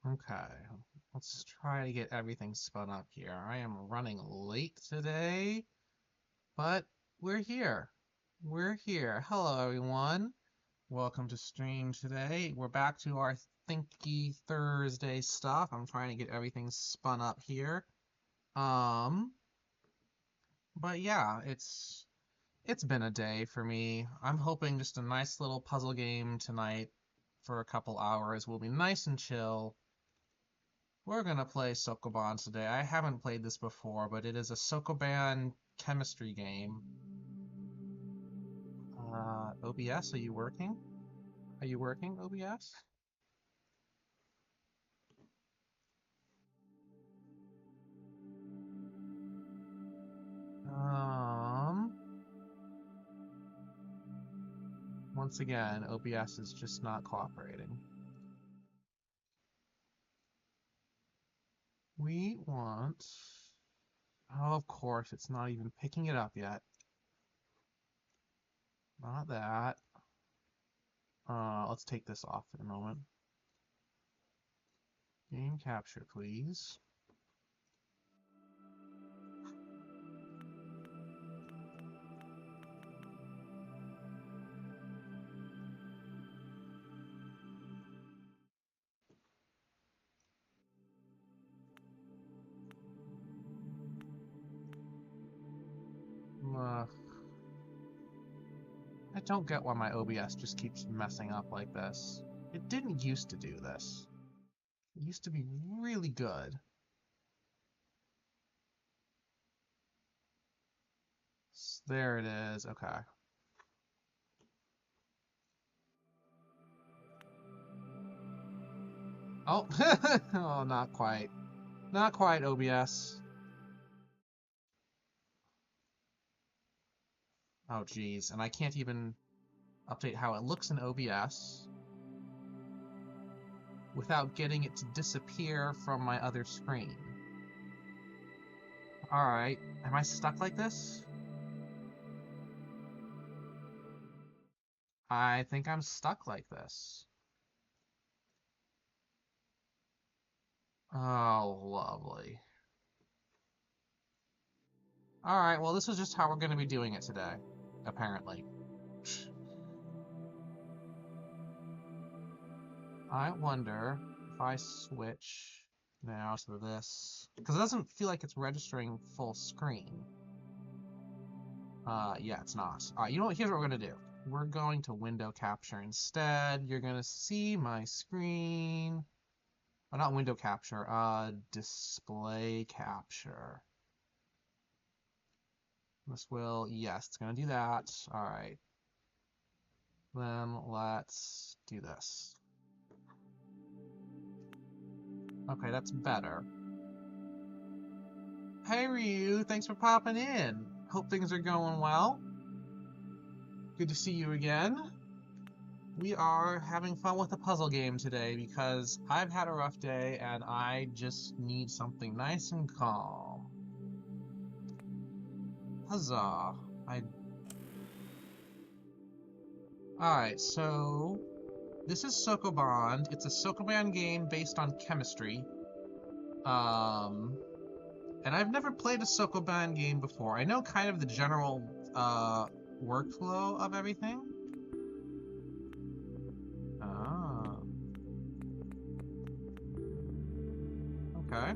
Okay, let's try to get everything spun up here. I am running late today, but we're here. We're here. Hello, everyone. Welcome to stream today. We're back to our Thinky Thursday stuff. I'm trying to get everything spun up here. Um, but yeah, it's been a day for me. I'm hoping just a nice little puzzle game tonight for a couple hours. We'll be nice and chill. We're gonna play Sokobond today. I haven't played this before, but it is a Sokoban Chemistry game. OBS, are you working? Are you working, OBS? Once again, OBS is just not cooperating. We want... Oh, of course, it's not even picking it up yet. Not that. Let's take this off for the moment. Game capture, please. I don't get why my OBS just keeps messing up like this. It didn't used to do this. It used to be really good. There it is. Okay. Oh, oh, not quite. Not quite, OBS. Oh, geez. And I can't even update how it looks in OBS without getting it to disappear from my other screen. Alright. Am I stuck like this? I think I'm stuck like this. Oh, lovely. Alright, well, this is just how we're going to be doing it today, apparently. I wonder if I switch now to this, because it doesn't feel like it's registering full screen. Yeah, it's not. You know what? Here's what we're going to do. We're going to window capture instead. You're going to see my screen. Oh, not window capture, display capture. This will, yes, it's going to do that. All right. Then let's do this. Okay, that's better. Hey Ryu, thanks for popping in. Hope things are going well. Good to see you again. We are having fun with a puzzle game today because I've had a rough day and I just need something nice and calm. Huzzah. Alright, so this is Sokobond. It's a Sokoban game based on chemistry. And I've never played a Sokoban game before. I know kind of the general workflow of everything. Ah. Okay.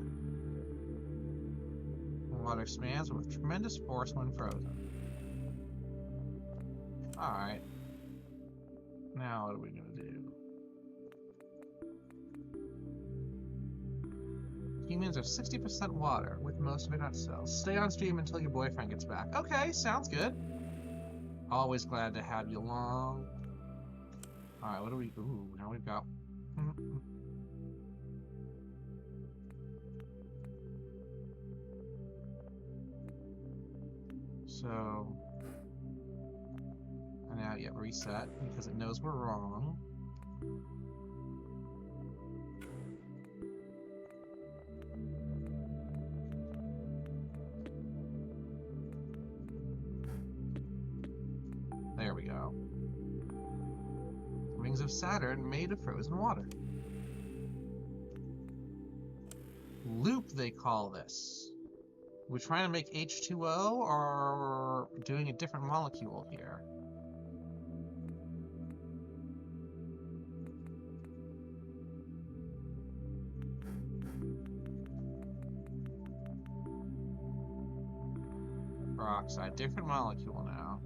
Water expands with tremendous force when frozen. Alright. Now what are we gonna do? Humans are 60% water, with most of it not cells. Stay on stream until your boyfriend gets back. Okay, sounds good. Always glad to have you along. Alright, what do we... Ooh, now we've got... So... And now, yeah, reset, because it knows we're wrong. There we go. Rings of Saturn made of frozen water. Loop, they call this. We're trying to make H2O or doing a different molecule here? Peroxide, different molecule now.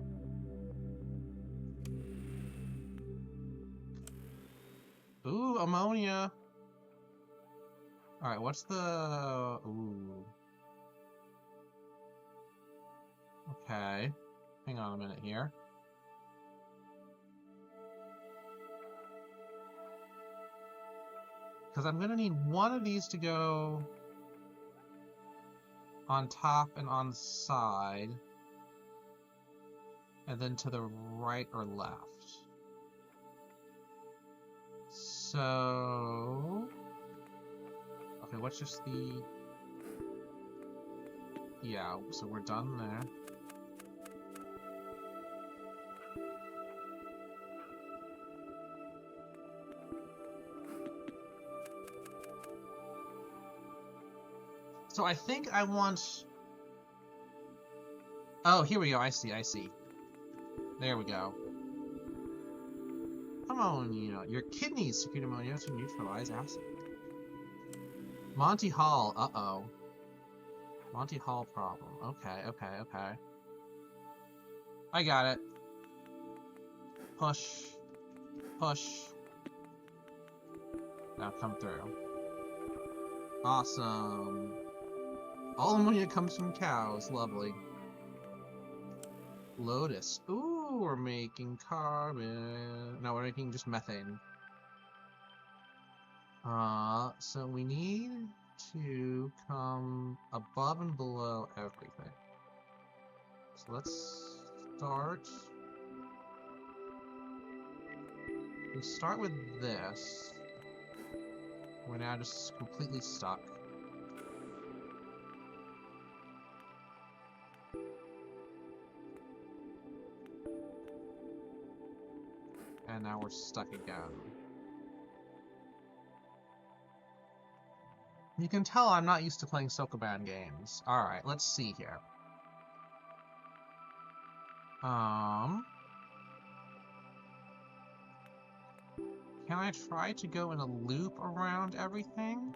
Ooh, ammonia. Alright, what's the... Ooh. Okay. Hang on a minute here. Because I'm gonna need one of these to go on top and on the side. And then to the right or left. So... Okay, what's just the... Yeah, so we're done there. So I think I want... Oh, here we go, I see. There we go. Ammonia. Your kidneys secrete ammonia to neutralize acid. Monty Hall, uh-oh. Monty Hall problem. Okay. I got it. Push. Now come through. Awesome. All ammonia comes from cows. Lovely. Lotus. Ooh, we're making carbon. No, we're making just methane. So we need to come above and below everything. So let's start. We start with this. We're now just completely stuck. And now we're stuck again. You can tell I'm not used to playing Sokoban games. Alright, let's see here. Can I try to go in a loop around everything?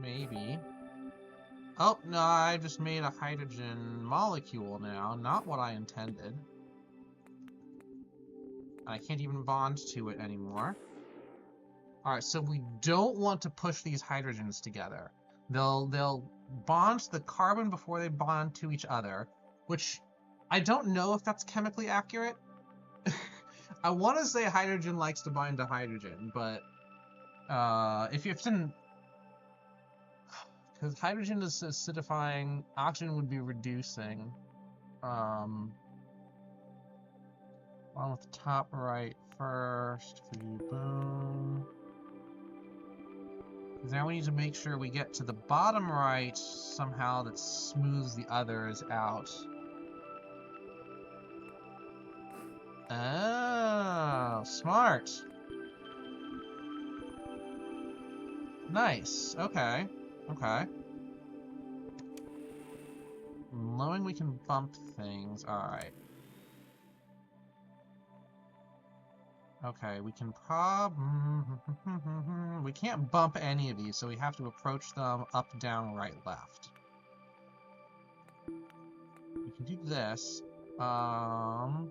Maybe. Oh, no, I just made a hydrogen molecule now. Not what I intended. I can't even bond to it anymore. Alright, so we don't want to push these hydrogens together. They'll bond to the carbon before they bond to each other, which I don't know if that's chemically accurate. I want to say hydrogen likes to bind to hydrogen, but if you didn't... Because hydrogen is acidifying, oxygen would be reducing. On with the top right first. Boom. Now we need to make sure we get to the bottom right somehow that smooths the others out. Oh, smart. Nice. Okay. Knowing we can bump things. Alright. Okay, we can we can't bump any of these, so we have to approach them up, down, right, left. We can do this. Now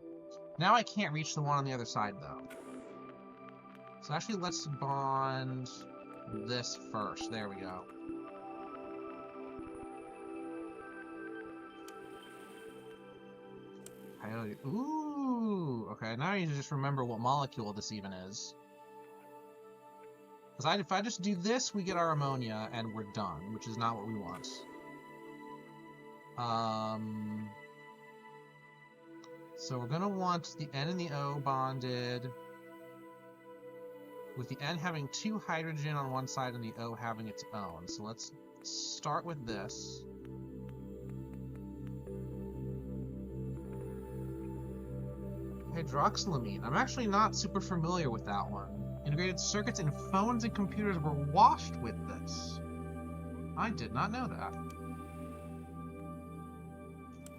I can't reach the one on the other side, though. So actually, let's bond this first. There we go. Coyote. Ooh! Okay, now I need to just remember what molecule this even is. Because if I just do this, we get our ammonia, and we're done, which is not what we want. So we're gonna want the N and the O bonded, with the N having 2 hydrogen on one side and the O having its own. So let's start with this. Hydroxylamine. I'm actually not super familiar with that one. Integrated circuits in phones and computers were washed with this. I did not know that.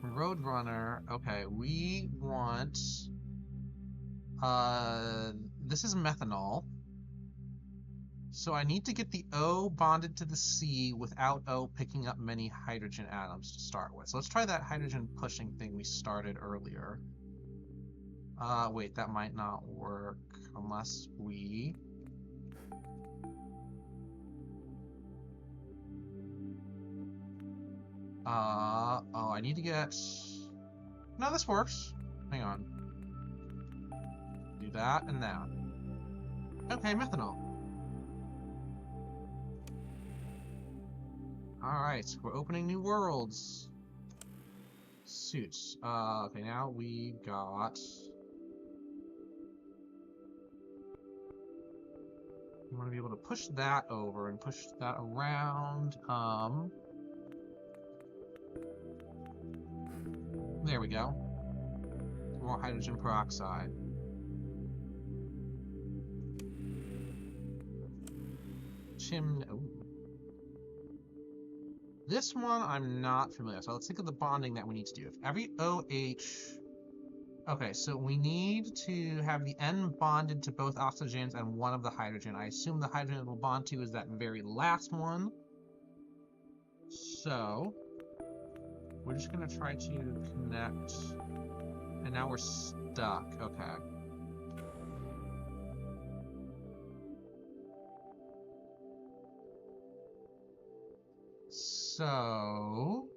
Roadrunner. Okay, we want... this is methanol. So I need to get the O bonded to the C without O picking up many hydrogen atoms to start with. So let's try that hydrogen pushing thing we started earlier. Wait, that might not work unless we... oh, I need to get... No, this works. Hang on. Do that and that. Okay, methanol. Alright, we're opening new worlds. Suits. Okay, now we got... We want to be able to push that over and push that around. There we go. More hydrogen peroxide. Ooh. This one I'm not familiar with, so let's think of the bonding that we need to do. If every OH... Okay, so we need to have the N bonded to both oxygens and one of the hydrogen. I assume the hydrogen it will bond to is that very last one. So, we're just going to try to connect. And now we're stuck. Okay. So...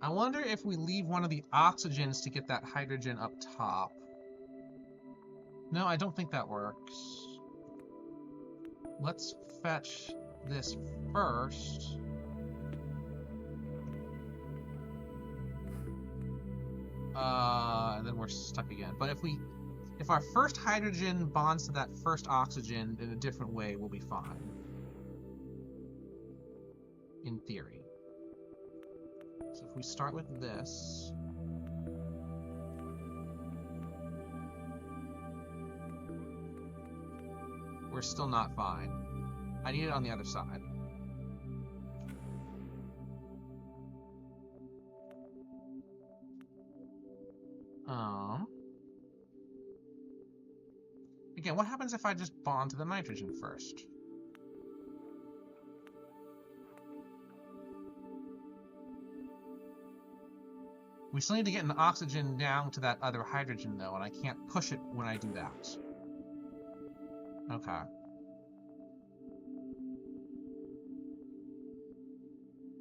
I wonder if we leave one of the oxygens to get that hydrogen up top. No, I don't think that works. Let's fetch this first. And then we're stuck again. But if our first hydrogen bonds to that first oxygen in a different way, we'll be fine. In theory. So if we start with this... We're still not fine. I need it on the other side. Again, what happens if I just bond to the nitrogen first? We still need to get an oxygen down to that other hydrogen, though, and I can't push it when I do that. Okay.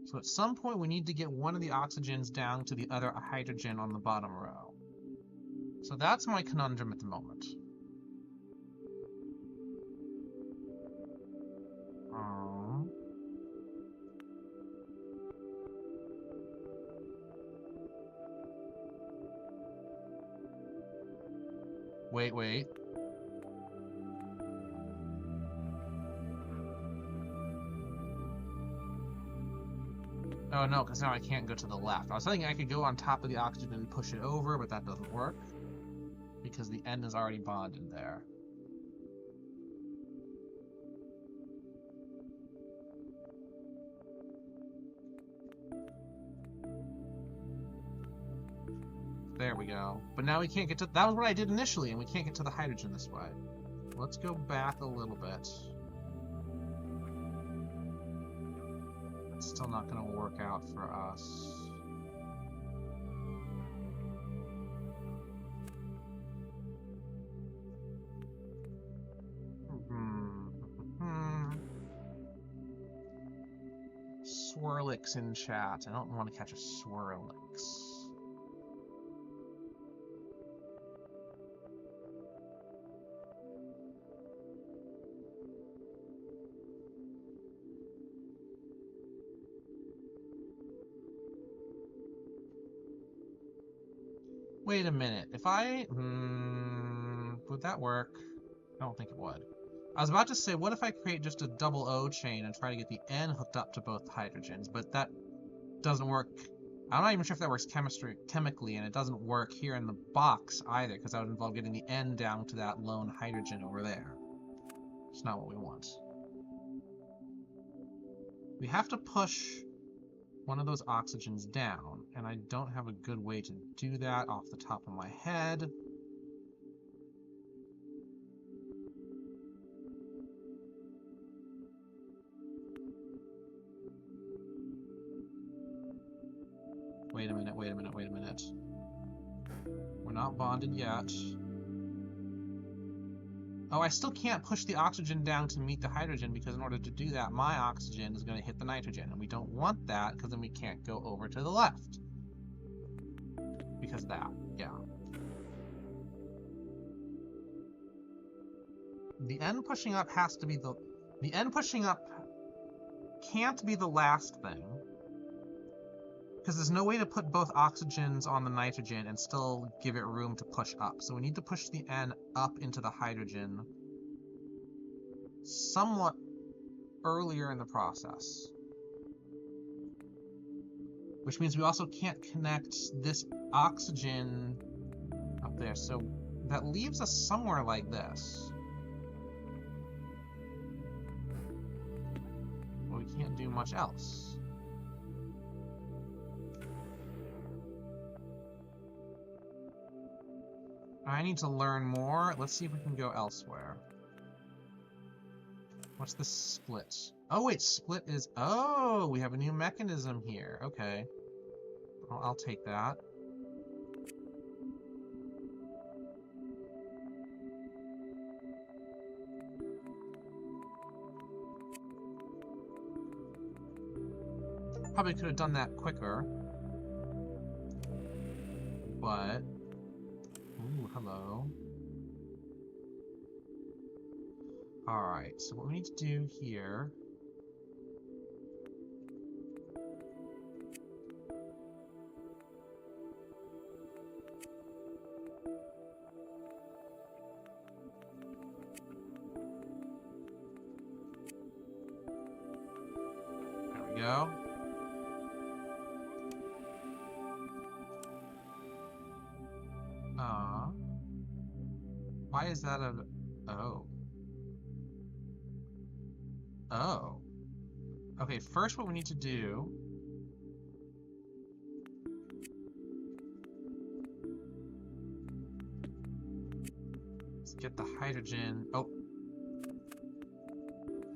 So at some point, we need to get one of the oxygens down to the other hydrogen on the bottom row. So that's my conundrum at the moment. Wait. Oh no, because now I can't go to the left. I was thinking I could go on top of the oxygen and push it over, but that doesn't work. Because the N is already bonded there. There we go. But now we can't get to... That was what I did initially, and we can't get to the hydrogen this way. Let's go back a little bit. It's still not going to work out for us. Swirlix in chat. I don't want to catch a Swirlix. Wait a minute. If I... would that work? I don't think it would. I was about to say, what if I create just a double O chain and try to get the N hooked up to both hydrogens, but that doesn't work I'm not even sure if that works chemically, and it doesn't work here in the box either, because that would involve getting the N down to that lone hydrogen over there. It's not what we want. We have to push one of those oxygens down, and I don't have a good way to do that off the top of my head. Wait a minute, wait a minute, wait a minute. We're not bonded yet. Oh, I still can't push the oxygen down to meet the hydrogen, because in order to do that, my oxygen is going to hit the nitrogen, and we don't want that, because then we can't go over to the left. Because of that, yeah. The N pushing up has to be the N pushing up can't be the last thing, because there's no way to put both oxygens on the nitrogen and still give it room to push up. So we need to push the N up into the hydrogen somewhat earlier in the process. Which means we also can't connect this oxygen up there. So that leaves us somewhere like this. Well, we can't do much else. I need to learn more. Let's see if we can go elsewhere. What's this split? Oh wait, split is... Oh, we have a new mechanism here. Okay. I'll take that. Probably could have done that quicker. But... Ooh, hello. Alright, so what we need to do here... There we go. Why is that a... Oh. Oh. Okay, first what we need to do... is get the hydrogen... Oh.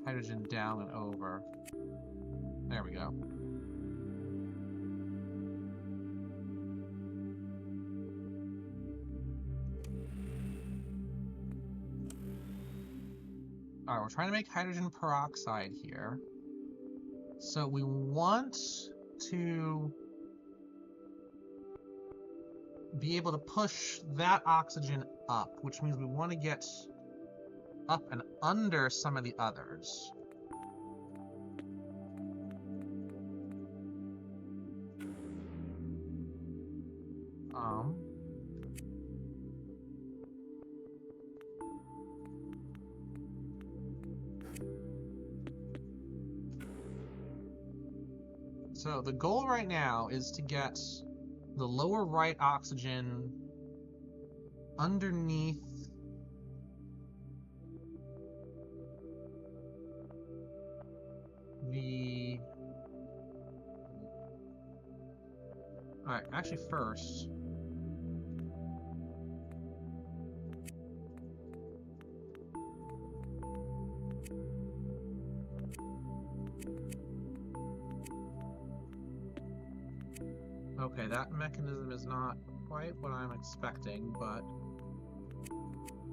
Hydrogen down and over. There we go. Alright, we're trying to make hydrogen peroxide here. So we want to be able to push that oxygen up, which means we want to get up and under some of the others. So the goal right now is to get the lower right oxygen underneath the... Alright, actually first... Okay, that mechanism is not quite what I'm expecting, but...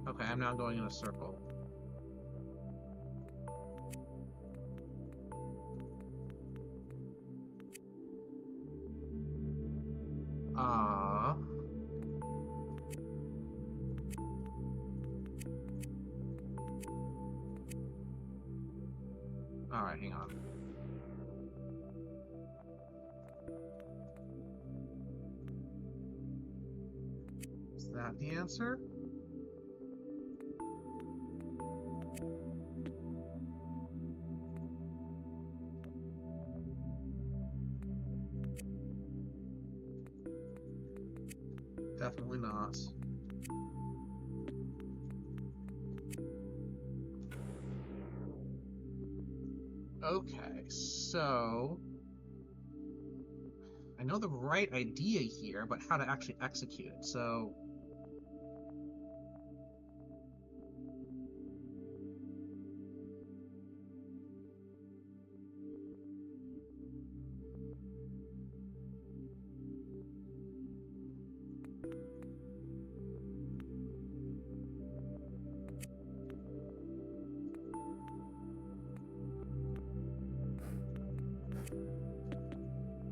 Okay, I'm now going in a circle. Alright, hang on. Is that the answer? Definitely not. Okay, so I know the right idea here, but how to actually execute it. So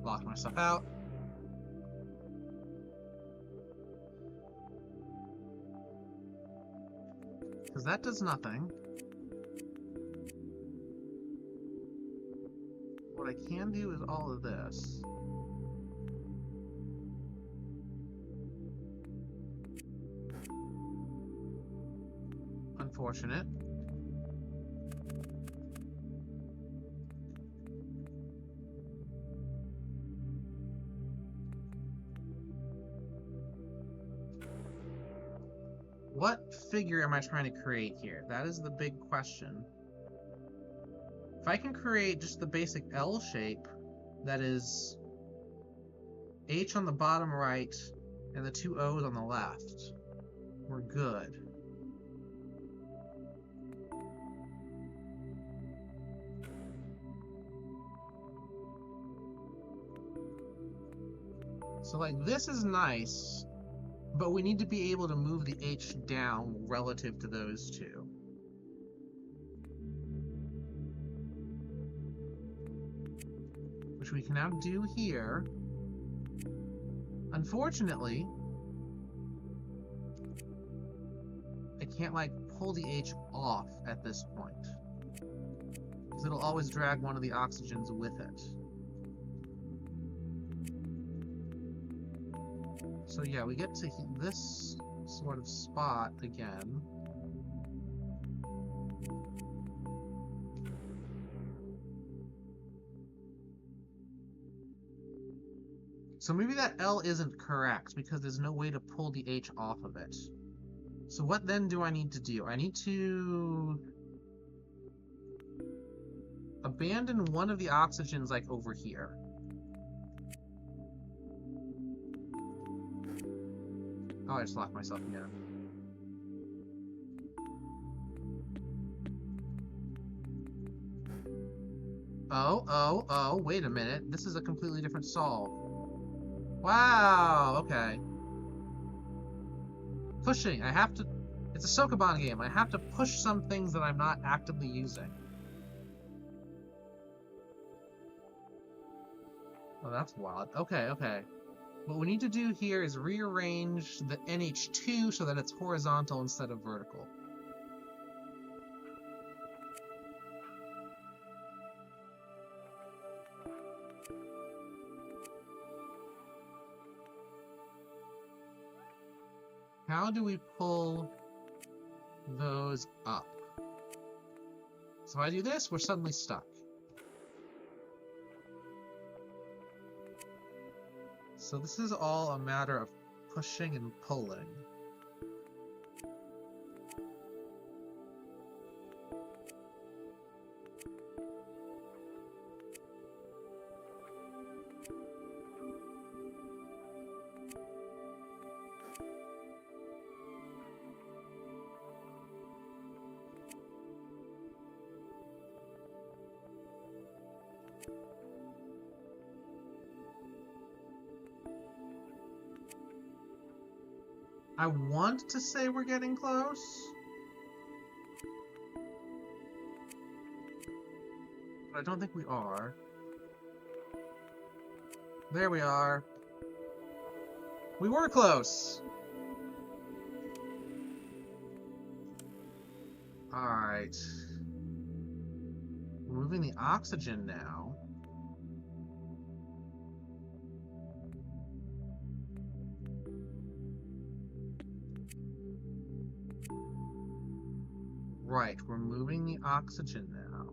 lock myself out. Because that does nothing. What I can do is all of this. Unfortunate. What figure am I trying to create here? That is the big question. If I can create just the basic L shape, that is H on the bottom right and the two O's on the left, we're good. So like this is nice, but we need to be able to move the H down relative to those two. Which we can now do here. Unfortunately, I can't like pull the H off at this point, because it'll always drag one of the oxygens with it. So yeah, we get to this sort of spot again. So maybe that L isn't correct because there's no way to pull the H off of it. So what then do I need to do? I need to abandon one of the oxygens like over here. Oh, I just locked myself again. Oh, wait a minute. This is a completely different solve. Wow, okay. Pushing, I have to... It's a Sokoban game. I have to push some things that I'm not actively using. Oh, that's wild. Okay. What we need to do here is rearrange the NH2 so that it's horizontal instead of vertical. How do we pull those up? So if I do this, we're suddenly stuck. So this is all a matter of pushing and pulling. I want to say we're getting close. But I don't think we are. There we are. We were close. Alright. We're moving the oxygen now. Right, we're moving the oxygen now.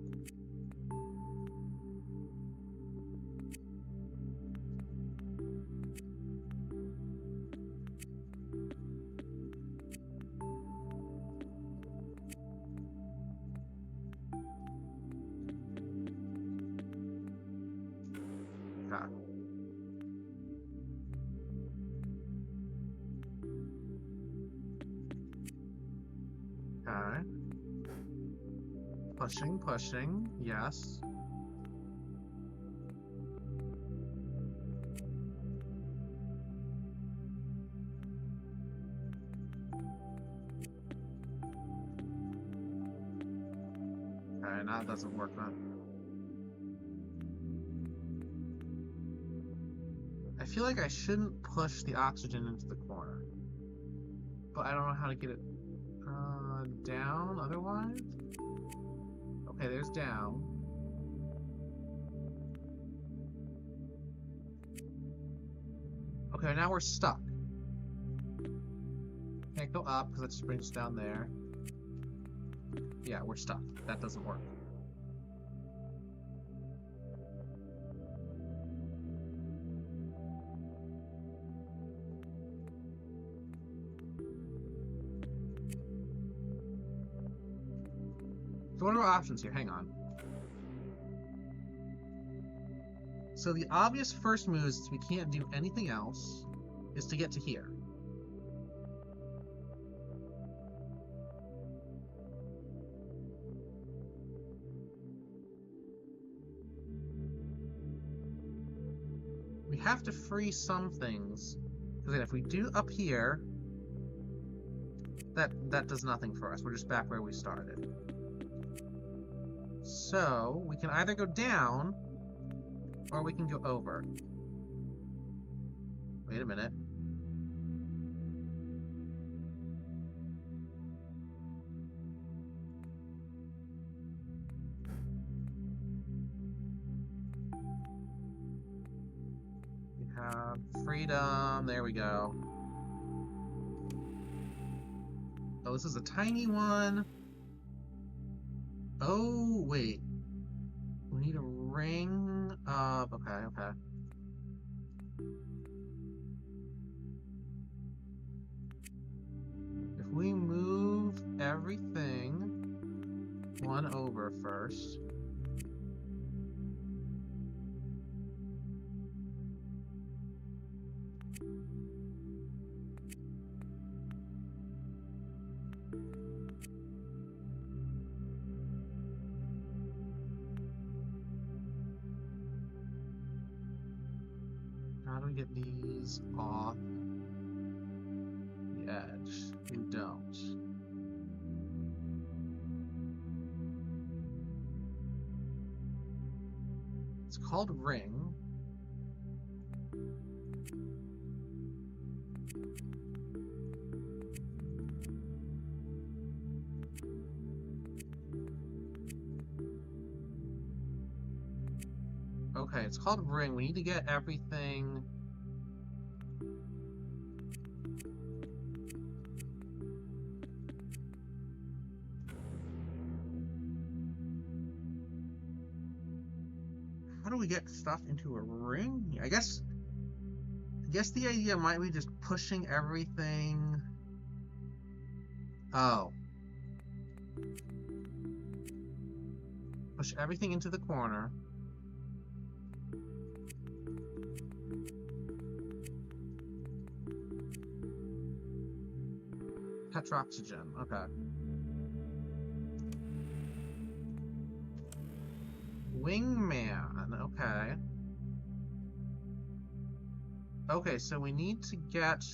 Okay. Pushing, pushing. Yes. Okay, now it doesn't work then. I feel like I shouldn't push the oxygen into the corner. But I don't know how to get it down otherwise. Okay, there's down. Okay, now we're stuck. Can't go up because that just brings us down there. Yeah, we're stuck. That doesn't work. So what are our options here? Hang on. So the obvious first move is we can't do anything else, is to get to here. We have to free some things, because if we do up here, that does nothing for us. We're just back where we started. So we can either go down, or we can go over. Wait a minute. We have freedom. There we go. Oh, this is a tiny one. Oh, wait. We need a ring of... Okay, okay. If we move everything one over first... How do we get these off the edge? We don't. It's called ring. Okay, it's called ring. We need to get everything. How do we get stuff into a ring? I guess the idea might be just pushing everything. Oh. Push everything into the corner. Tetroxygen, okay. Wingman, okay. Okay, so we need to get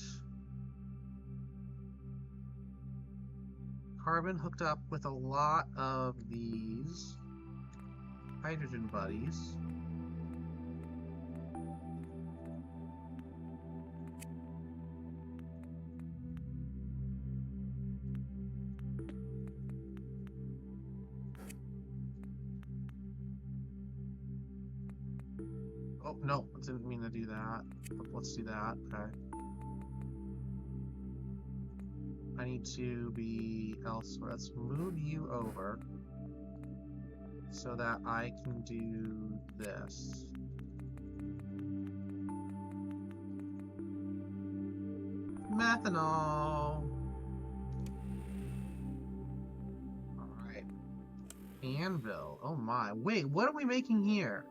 carbon hooked up with a lot of these hydrogen buddies. Oh, no, I didn't mean to do that. Let's do that, okay. I need to be elsewhere. Let's move you over so that I can do this. Methanol! Alright. Anvil. Oh my. Wait, what are we making here?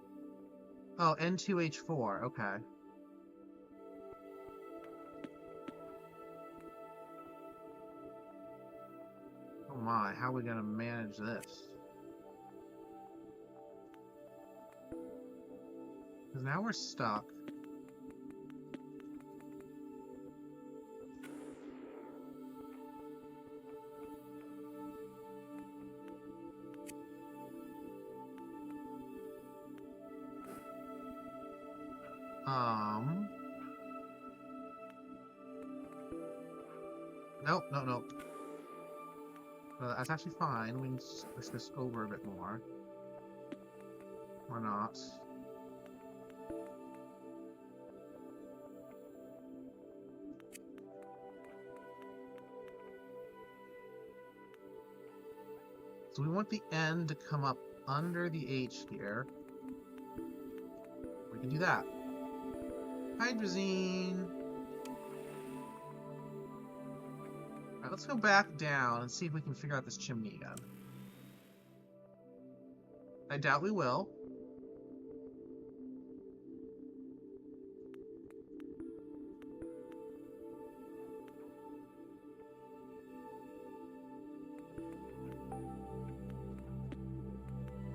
Oh, N2H4, okay. Oh my, how are we gonna manage this? Because now we're stuck. Nope, nope, nope. That's actually fine. We can push this over a bit more. Or not. So we want the N to come up under the H here. We can do that. Hydrazine. Alright, let's go back down and see if we can figure out this chimney again. I doubt we will.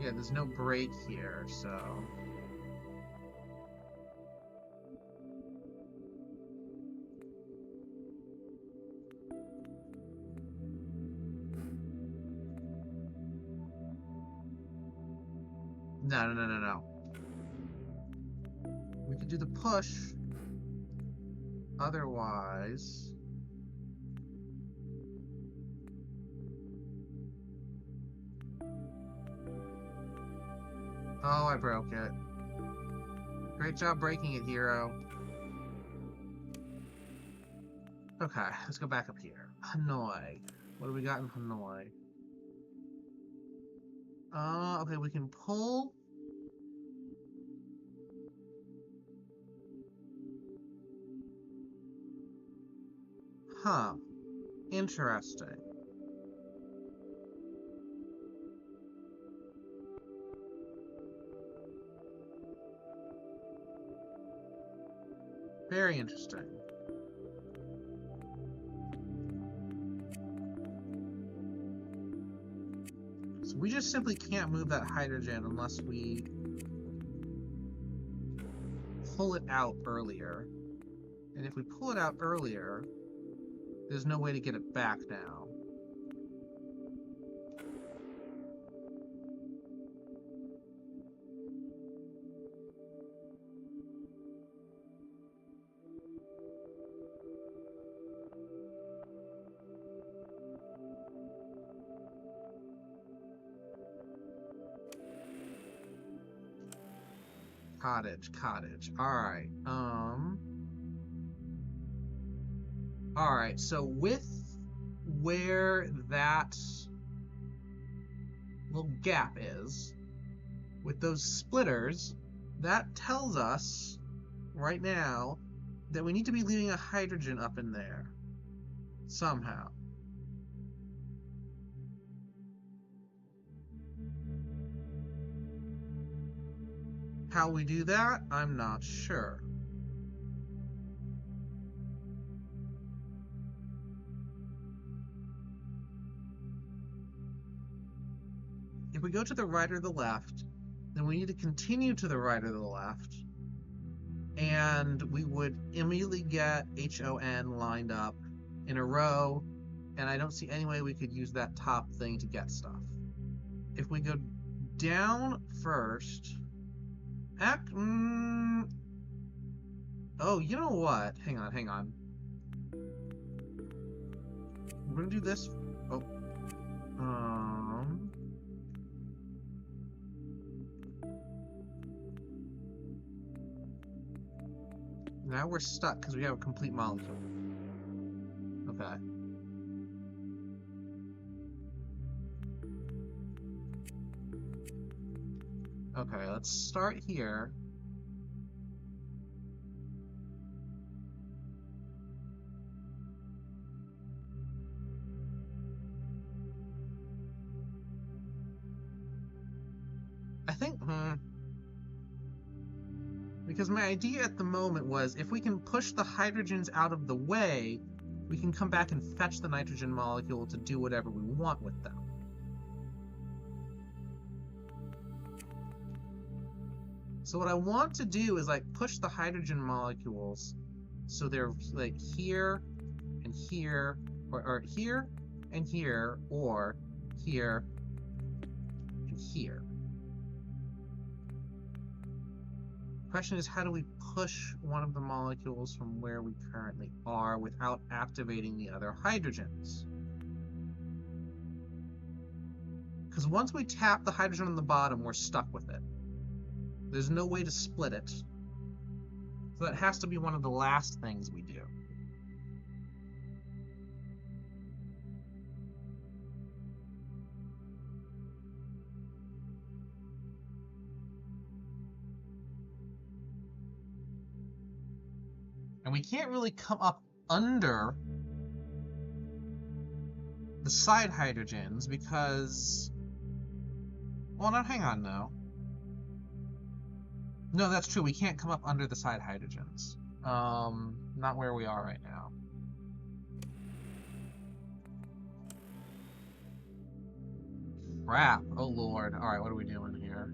Yeah, there's no break here, so... No. We could do the push. Otherwise... Oh, I broke it. Great job breaking it, hero. Okay, let's go back up here. Hanoi. What do we got in Hanoi? Okay, we can pull... Huh. Interesting. Very interesting. So we just simply can't move that hydrogen unless we pull it out earlier. And if we pull it out earlier, there's no way to get it back now. Cottage. Alright, so with where that little gap is, with those splitters, that tells us right now that we need to be leaving a hydrogen up in there. Somehow. How we do that, I'm not sure. If we go to the right or the left, then we need to continue to the right or the left, and we would immediately get HON lined up in a row, and I don't see any way we could use that top thing to get stuff. If we go down first... Oh, you know what? Hang on. We're gonna do this... Oh. Now we're stuck because we have a complete molecule. Okay. Okay, let's start here. I think, because my idea at the moment was if we can push the hydrogens out of the way, we can come back and fetch the nitrogen molecule to do whatever we want with them. So what I want to do is like push the hydrogen molecules so they're like here and here, or here and here, or here and here. The question is, how do we push one of the molecules from where we currently are without activating the other hydrogens? Because once we tap the hydrogen on the bottom, we're stuck with it. There's no way to split it. So that has to be one of the last things we do. And we can't really come up under the side hydrogens because... Well, no, hang on, no. No, that's true. We can't come up under the side hydrogens. Not where we are right now. Crap. Oh, Lord. Alright, what are we doing here?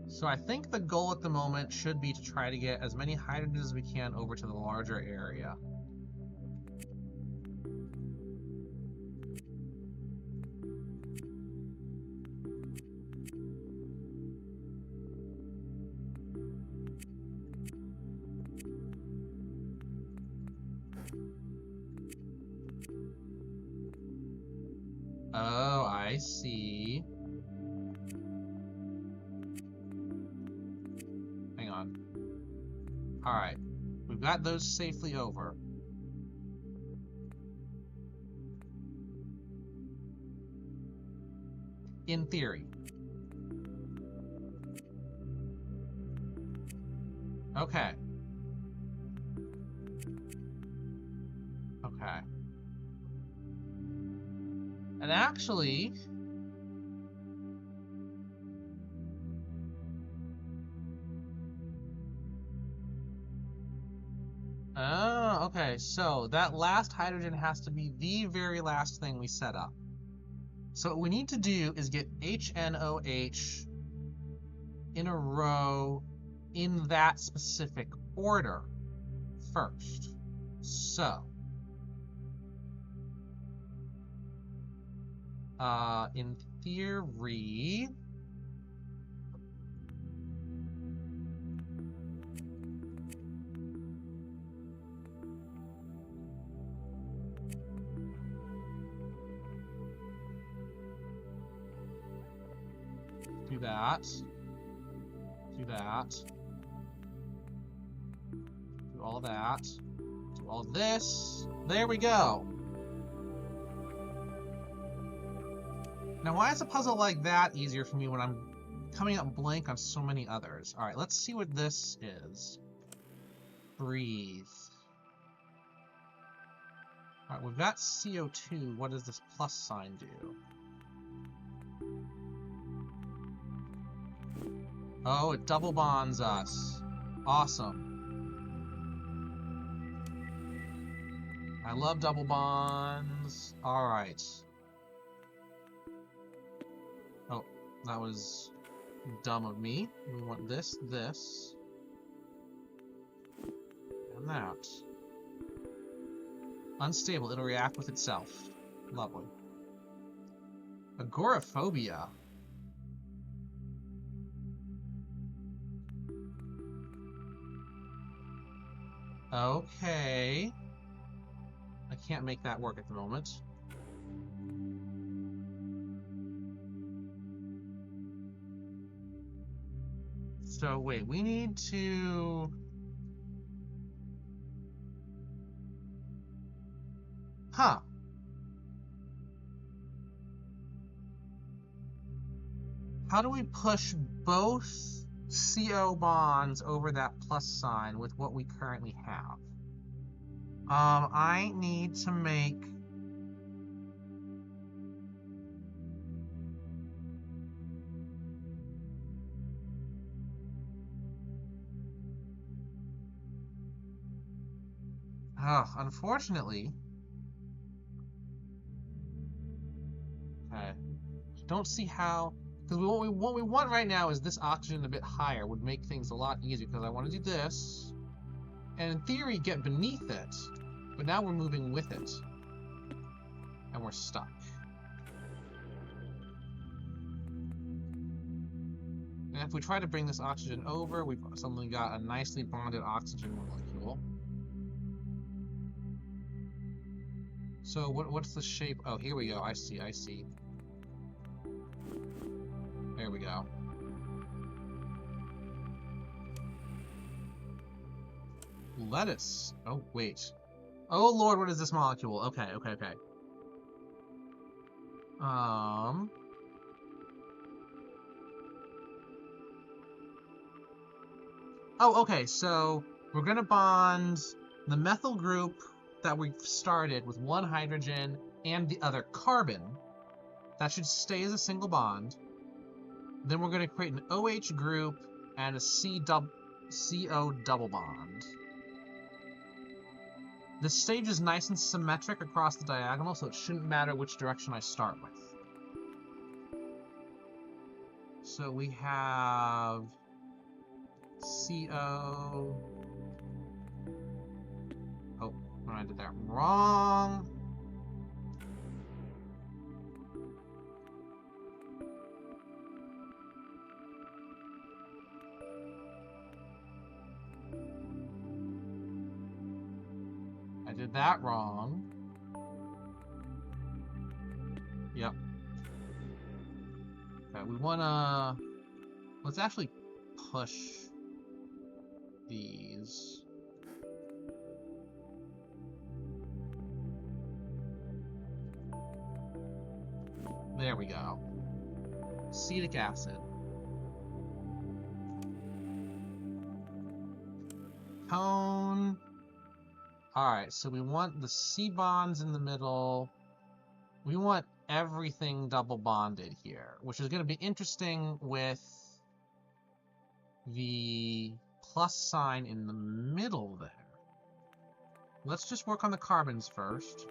So I think the goal at the moment should be to try to get as many hydrogens as we can over to the larger area. Oh, I see. Hang on. Alright. We've got those safely over. In theory. Okay. Okay. And actually... Oh, okay. So that last hydrogen has to be the very last thing we set up. So what we need to do is get HNOH in a row in that specific order first. So, in theory, do that, do that, do all that, do all this. There we go. Now, why is a puzzle like that easier for me when I'm coming up blank on so many others? All right, let's see what this is. Breathe. All right, we've got CO2. What does this plus sign do? Oh, it double bonds us. Awesome. I love double bonds. All right. Oh, that was dumb of me. We want this, this, and that. Unstable, it'll react with itself. Lovely. Agoraphobia. Okay. I can't make that work at the moment. So wait, we need to... Huh. How do we push both CO bonds over that plus sign with what we currently have? I need to make... Unfortunately... Okay. Don't see how... Because what we want right now is this oxygen a bit higher. Would make things a lot easier, because I want to do this. And in theory, get beneath it. But now we're moving with it. And we're stuck. And if we try to bring this oxygen over, we've suddenly got a nicely bonded oxygen molecule. So what's the shape? Oh, here we go. I see. There we go. Lettuce. Oh, wait. Oh, Lord, what is this molecule? Okay. Oh, okay, so we're gonna bond the methyl group that we've started with one hydrogen and the other carbon. That should stay as a single bond. Then we're gonna create an OH group and a CO double bond. This stage is nice and symmetric across the diagonal, so it shouldn't matter which direction I start with. So we have CO. Oh, I did that wrong. I did that wrong. Yep. Okay, we wanna... Let's actually push these. There we go. Acetic acid. Cone. Alright, so we want the C bonds in the middle. We want everything double bonded here, which is going to be interesting with the plus sign in the middle there. Let's just work on the carbons first.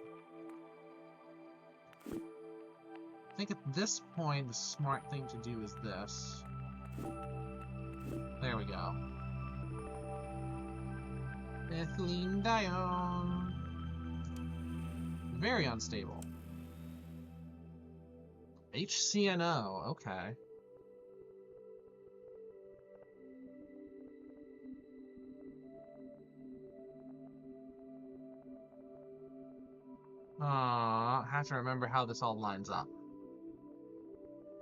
I think at this point, the smart thing to do is this. There we go. Ethylene dione. Very unstable. HCNO, okay. I have to remember how this all lines up.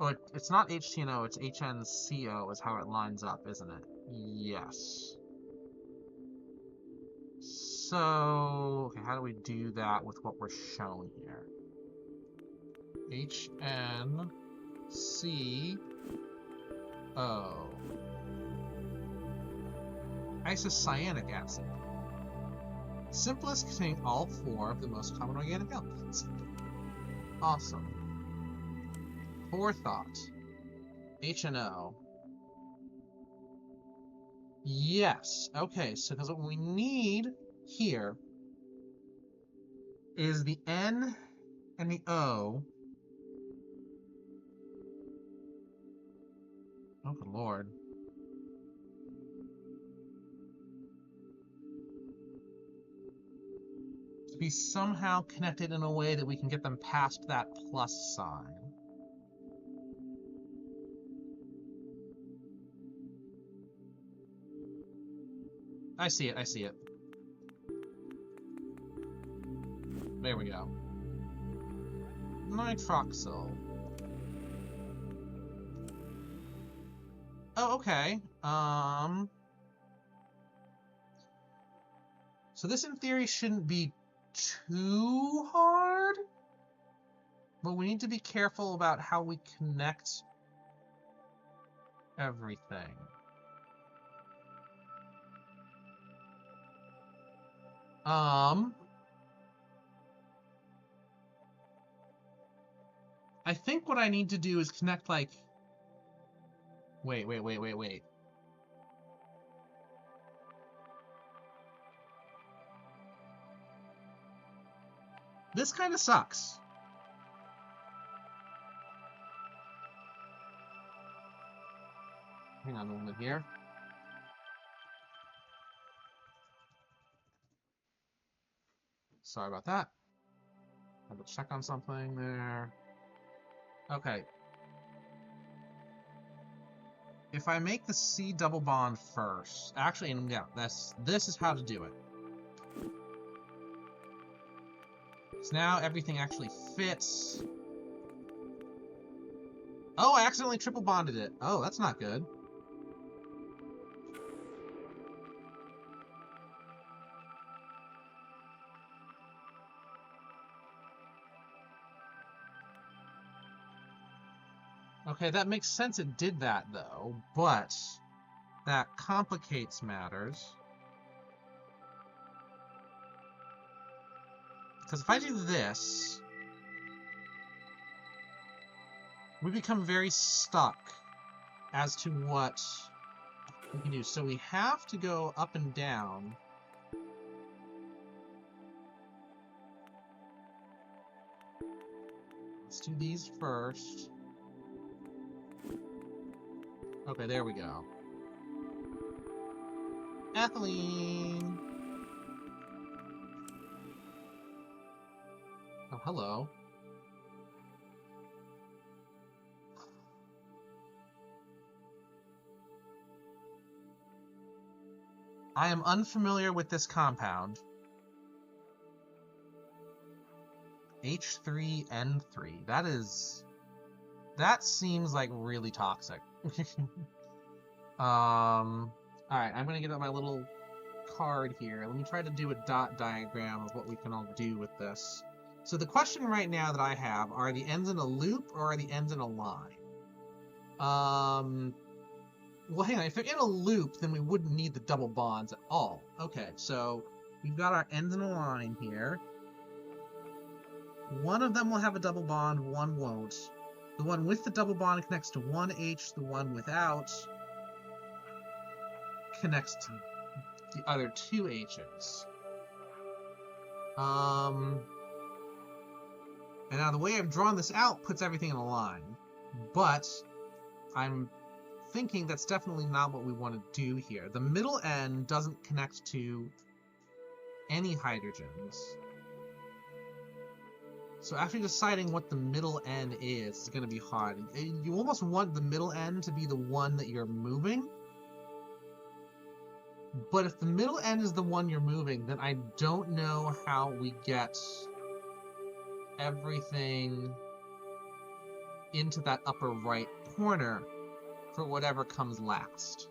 Oh, it's not HCNO, it's HNCO is how it lines up, isn't it? Yes. So, okay, how do we do that with what we're shown here? HNCO. Isocyanic acid. Simplest containing all four of the most common organic elements. Awesome. Forethought. HNO. Yes. Okay, so because what we need here is the N and the O. Oh, good Lord. To be somehow connected in a way that we can get them past that plus sign. I see it. There we go. Nitroxyl. Oh, okay. So this in theory shouldn't be too hard, but we need to be careful about how we connect everything. I think what I need to do is connect, like... Wait. This kind of sucks. Hang on a moment here. Sorry about that. I have to check on something there. Okay. If I make the C double bond first, actually, yeah, this is how to do it. So now everything actually fits. Oh, I accidentally triple bonded it. Oh, that's not good. Okay, that makes sense it did that, though, but that complicates matters. Because if I do this, we become very stuck as to what we can do. So we have to go up and down. Let's do these first. Okay, there we go. Ethylene! Oh, hello. I am unfamiliar with this compound. H3N3. That seems like really toxic. Alright, I'm gonna get out my little card here. Let me try to do a dot diagram of what we can all do with this. So the question right now that I have, are the ends in a loop or are the ends in a line? Well, hang on, if they're in a loop, then we wouldn't need the double bonds at all. Okay, so we've got our ends in a line here. One of them will have a double bond, one won't. The one with the double bond connects to one H, the one without connects to the other two H's. And now the way I've drawn this out puts everything in a line, but I'm thinking that's definitely not what we want to do here. The middle end doesn't connect to any hydrogens. So after deciding what the middle end is going to be hard. You almost want the middle end to be the one that you're moving. But if the middle end is the one you're moving, then I don't know how we get everything into that upper right corner for whatever comes last.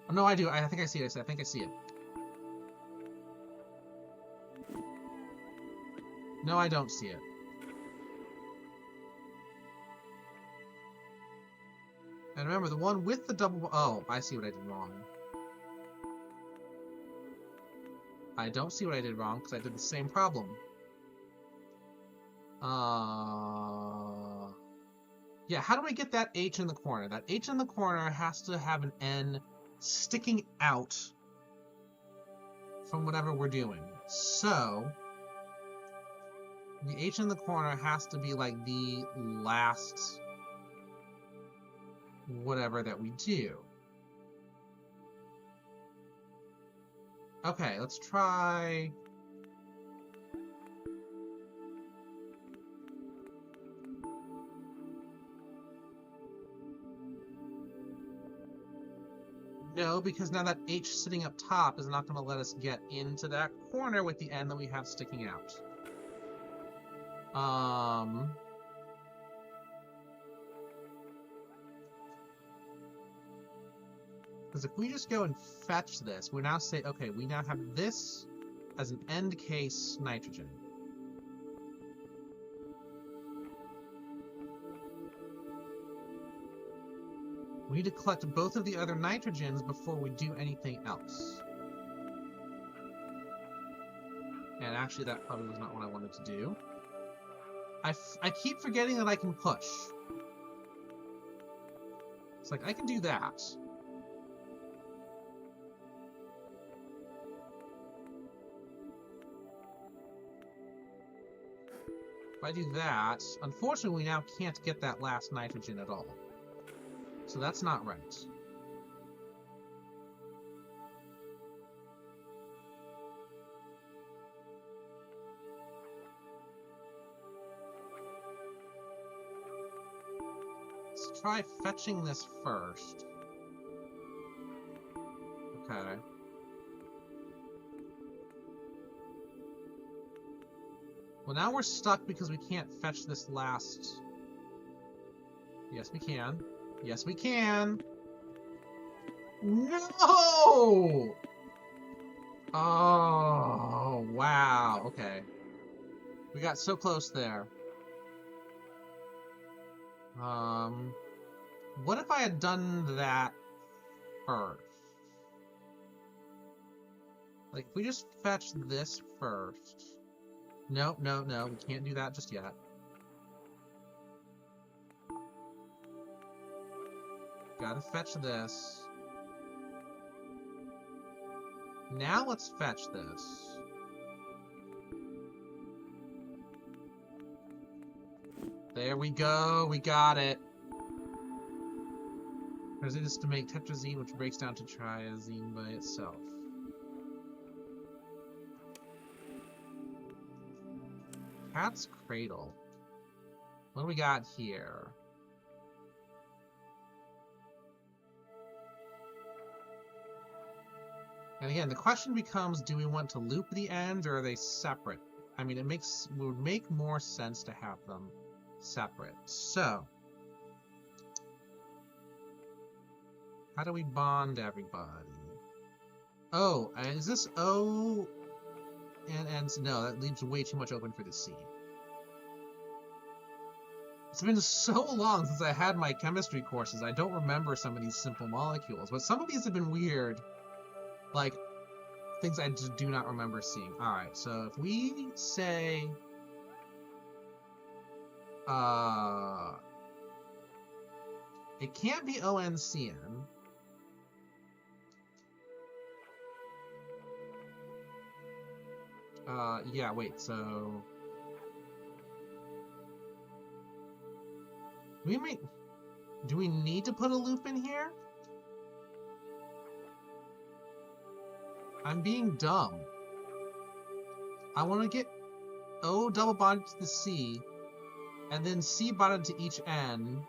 Oh, no, I do. I think I see it. I think I see it. No, I don't see it. And remember, the one with the double... Oh, I see what I did wrong. I don't see what I did wrong, because I did the same problem. Yeah, how do I get that H in the corner? That H in the corner has to have an N sticking out from whatever we're doing. So, the H in the corner has to be like the last whatever that we do. Okay, let's try... No, because now that H sitting up top is not going to let us get into that corner with the N that we have sticking out. Because if we just go and fetch this, we now say, okay, we now have this as an end case nitrogen. We need to collect both of the other nitrogens before we do anything else. And actually, that probably was not what I wanted to do. I keep forgetting that I can push. It's like, I can do that. If I do that, unfortunately we now can't get that last nitrogen at all. So that's not right. Let's try fetching this first. Okay. Well, now we're stuck because we can't fetch this last... Yes, we can. Yes, we can! No! Oh, wow. Okay. We got so close there. What if I had done that first? Like, if we just fetch this first... No, no, no, we can't do that just yet. Gotta fetch this. Now let's fetch this. There we go, we got it. There's this to make tetrazine, which breaks down to triazine by itself. Cat's Cradle. What do we got here? And again, the question becomes, do we want to loop the ends or are they separate? I mean, it would make more sense to have them separate. So, how do we bond everybody? Oh, is this O and ends? No, that leaves way too much open for the C. It's been so long since I had my chemistry courses, I don't remember some of these simple molecules, but some of these have been weird. Like, things I just do not remember seeing. Alright, so if we say... it can't be ONCN. Yeah, wait, so... Do we need to put a loop in here? I'm being dumb. I want to get O double bonded to the C, and then C bonded to each N,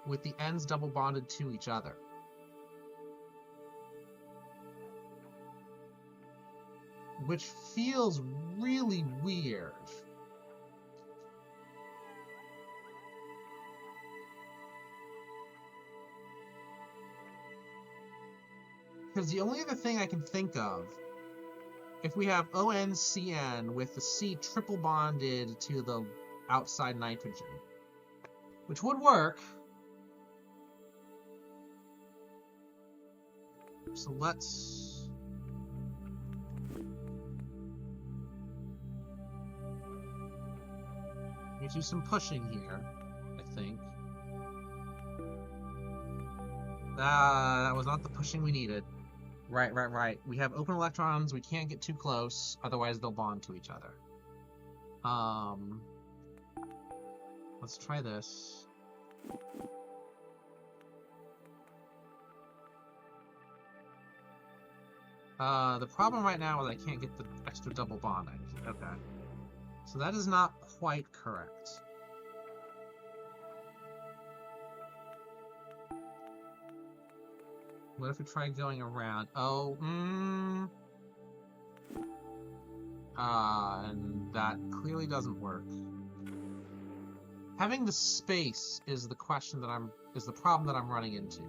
with the N's double bonded to each other. Which feels really weird. Because the only other thing I can think of, if we have ONCN with the C triple bonded to the outside nitrogen, which would work. So let's... need to do some pushing here, I think. That was not the pushing we needed. Right. We have open electrons, we can't get too close, otherwise they'll bond to each other. Let's try this. The problem right now is I can't get the extra double bond. Okay. So that is not quite correct. What if we try going around? Oh, and that clearly doesn't work. Having the space is the question that is the problem that I'm running into.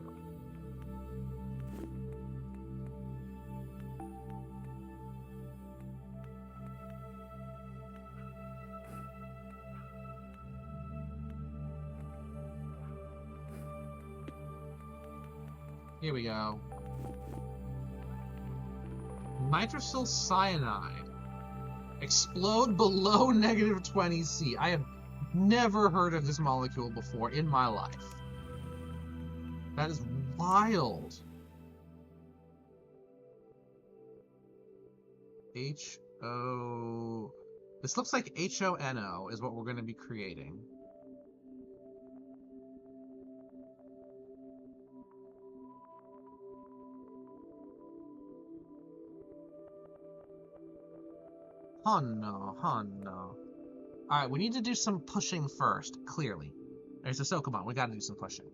Here we go. Nitrosyl cyanide. Explode below -20 C. I have never heard of this molecule before in my life. That is wild. HO... The This looks like HONO is what we're going to be creating. Hono. Alright, we need to do some pushing first, clearly. There's a Sokobond, we gotta do some pushing.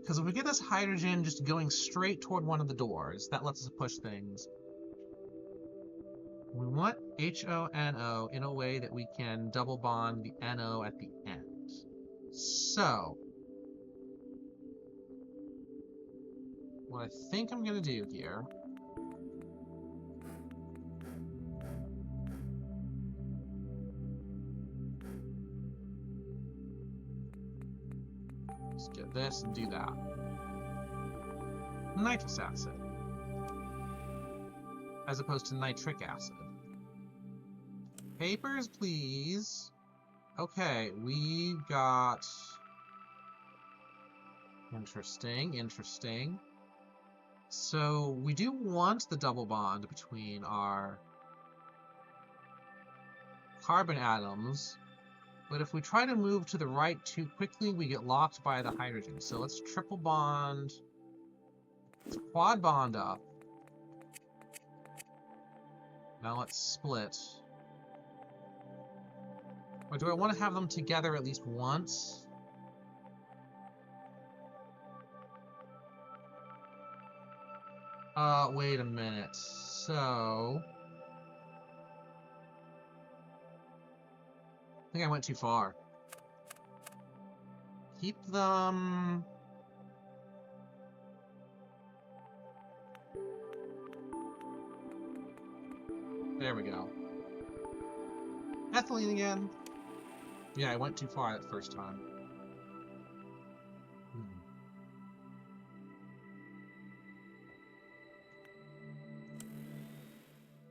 Because if we get this hydrogen just going straight toward one of the doors, that lets us push things. We want HONO in a way that we can double bond the NO at the end. So, what I think I'm gonna do here is get this and do that. Nitrous acid. As opposed to nitric acid. Papers, please. Okay, we've got... Interesting. So, we do want the double bond between our carbon atoms, but if we try to move to the right too quickly, we get locked by the hydrogen. So let's triple bond, let's quad bond up. Now let's split. Or do I want to have them together at least once? Wait a minute. So... I think I went too far. Keep them... There we go. Ethylene again. Yeah, I went too far that first time.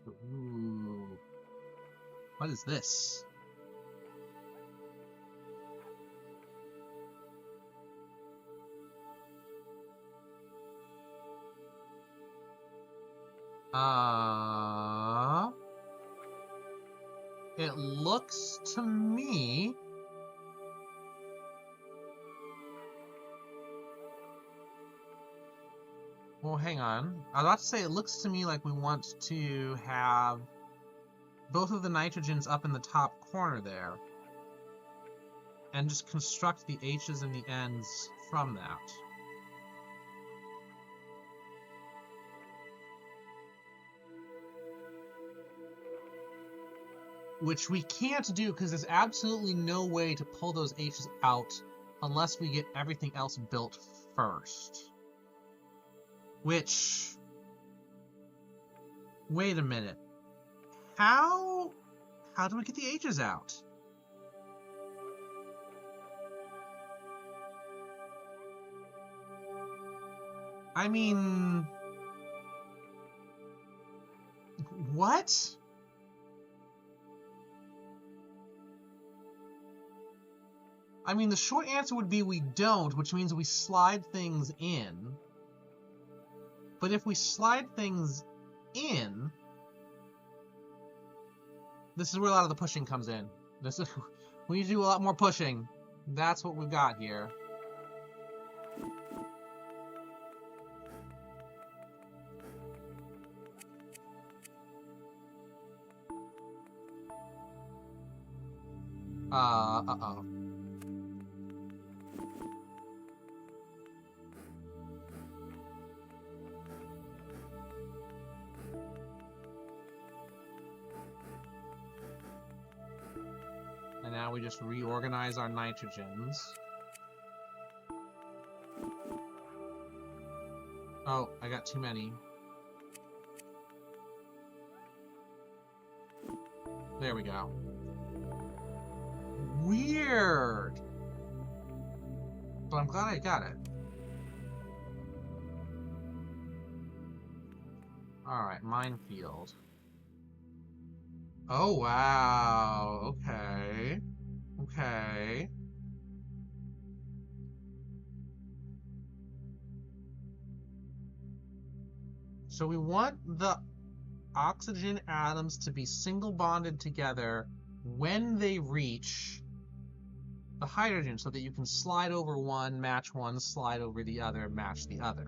Ooh. What is this? It looks to me... Well, hang on. I was about to say it looks to me like we want to have both of the nitrogens up in the top corner there. And just construct the H's and the N's from that. Which we can't do because there's absolutely no way to pull those H's out unless we get everything else built first. Which... Wait a minute. How do we get the H's out? I mean... What? I mean, the short answer would be we don't, which means we slide things in. But if we slide things in, this is where a lot of the pushing comes in. This is, we need to do a lot more pushing. That's what we've got here. Uh-oh. And now we just reorganize our nitrogens. Oh, I got too many. There we go. Weird! But I'm glad I got it. Alright, minefield. Oh, wow. Okay. Okay. So we want the oxygen atoms to be single bonded together when they reach the hydrogen, so that you can slide over one, match one, slide over the other, match the other.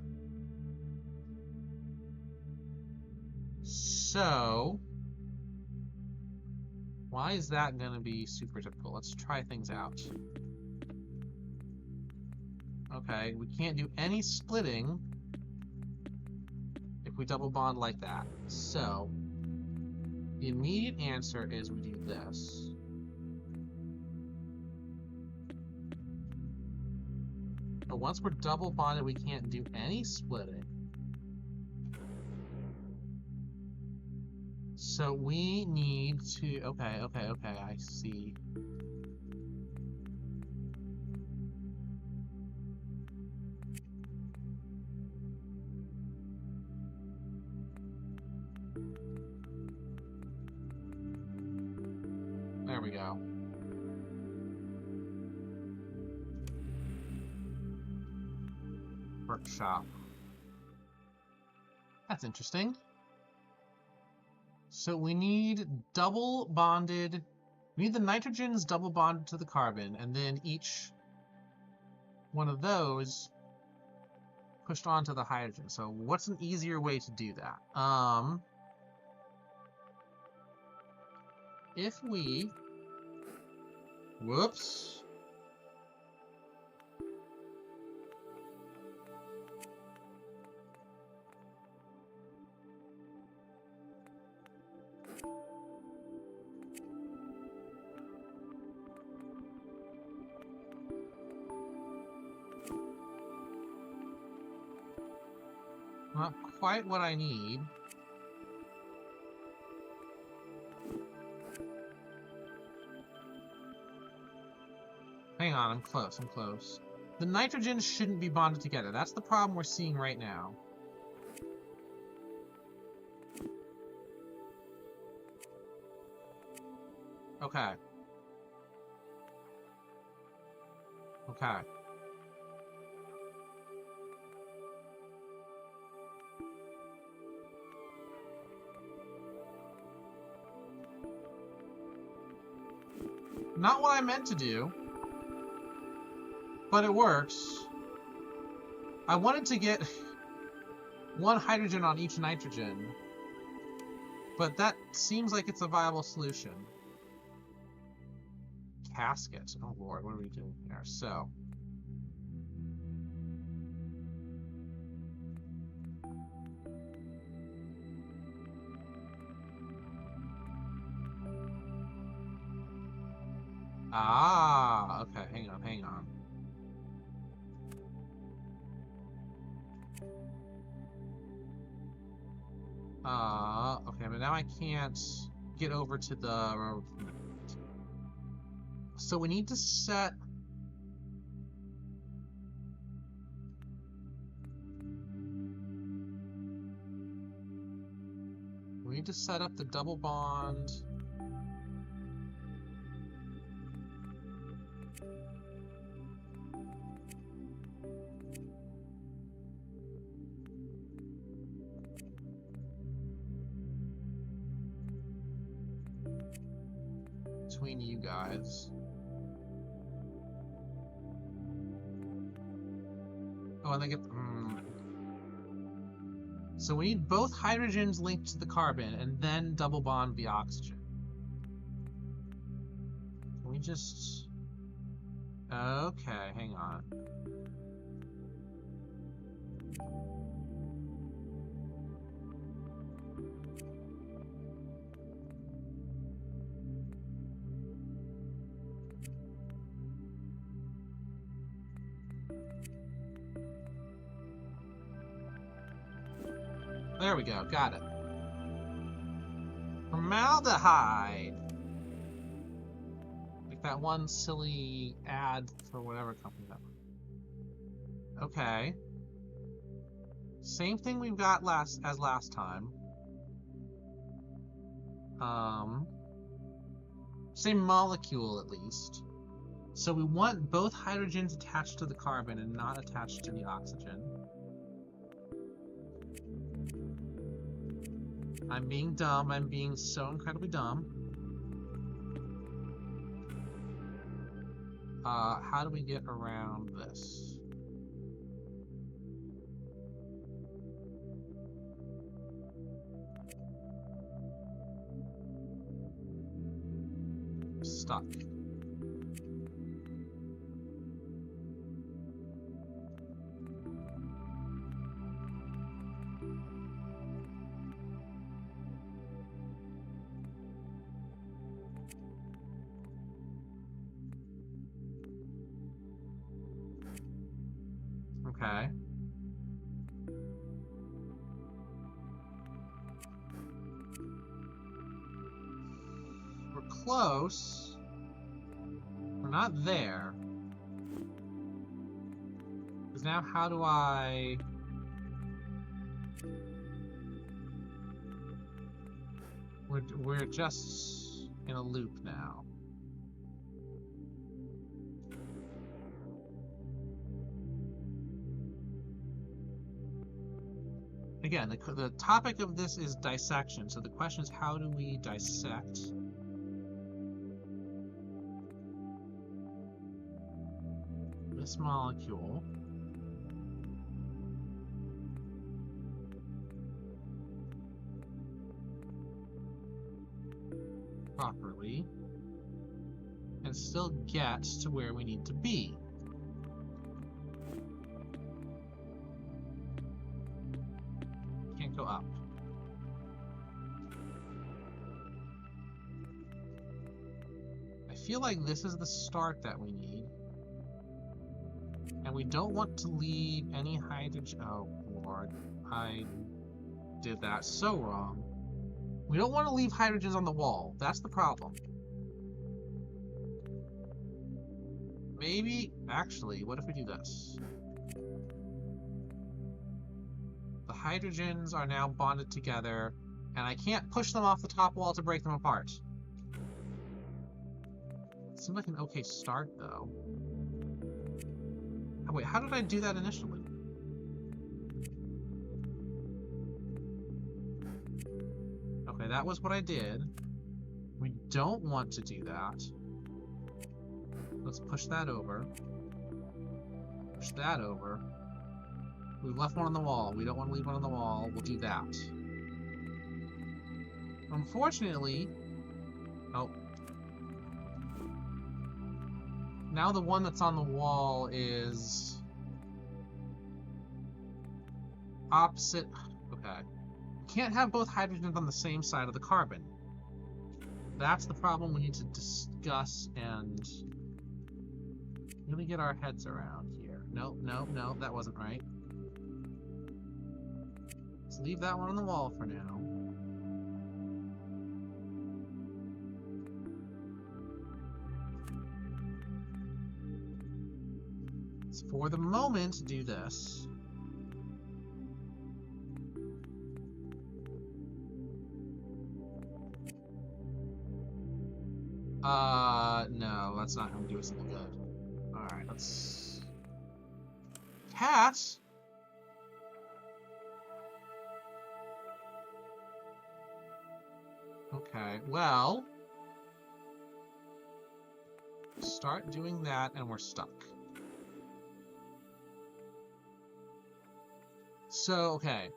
So, why is that going to be super typical? Let's try things out. Okay, we can't do any splitting if we double bond like that. So, the immediate answer is we do this. But once we're double bonded, we can't do any splitting. So we need to, okay, I see. There we go. Workshop. That's interesting. So we need double bonded, we need the nitrogens double bonded to the carbon, and then each one of those pushed onto the hydrogen. So what's an easier way to do that? If we, whoops. Not quite what I need. Hang on, I'm close, The nitrogens shouldn't be bonded together. That's the problem we're seeing right now. Okay. Okay. Not what I meant to do, but it works. I wanted to get one hydrogen on each nitrogen, but that seems like it's a viable solution. Casket. Oh lord, what are we doing here? So. Ah, okay, hang on. Okay, but now I can't get over to the... So we need to set... We need to set up the double bond... between you guys. Oh, and they get... So we need both hydrogens linked to the carbon and then double bond the oxygen. Can we just... Okay, hang on. There we go, got it. Formaldehyde! Like that one silly ad for whatever company that was. Okay. Same thing we've got as last time. Same molecule at least. So we want both hydrogens attached to the carbon and not attached to the oxygen. I'm being dumb. I'm being so incredibly dumb. How do we get around this? Stuck. Okay. We're close. We're not there. Because now how do I... We're just in a loop now. Again, the topic of this is dissection, so the question is, how do we dissect this molecule properly and still get to where we need to be? Can't go up. I feel like this is the start that we need. And we don't want to leave any hydrogen... Oh, Lord. I did that so wrong. We don't want to leave hydrogens on the wall. That's the problem. Maybe... Actually, what if we do this? The hydrogens are now bonded together, and I can't push them off the top wall to break them apart. Seems like an okay start, though. Oh, wait, how did I do that initially? Okay, that was what I did. We don't want to do that. Let's push that over. Push that over. We've left one on the wall. We don't want to leave one on the wall. We'll do that. Unfortunately... Oh. Now the one that's on the wall is... opposite... Okay. Can't have both hydrogens on the same side of the carbon. That's the problem we need to discuss and really get our heads around here. Nope, nope, nope, that wasn't right. Let's leave that one on the wall for now. Let's, for the moment, do this. No, that's not going to do us any good. Alright, let's... Cat! Okay, well... Start doing that and we're stuck. So, okay.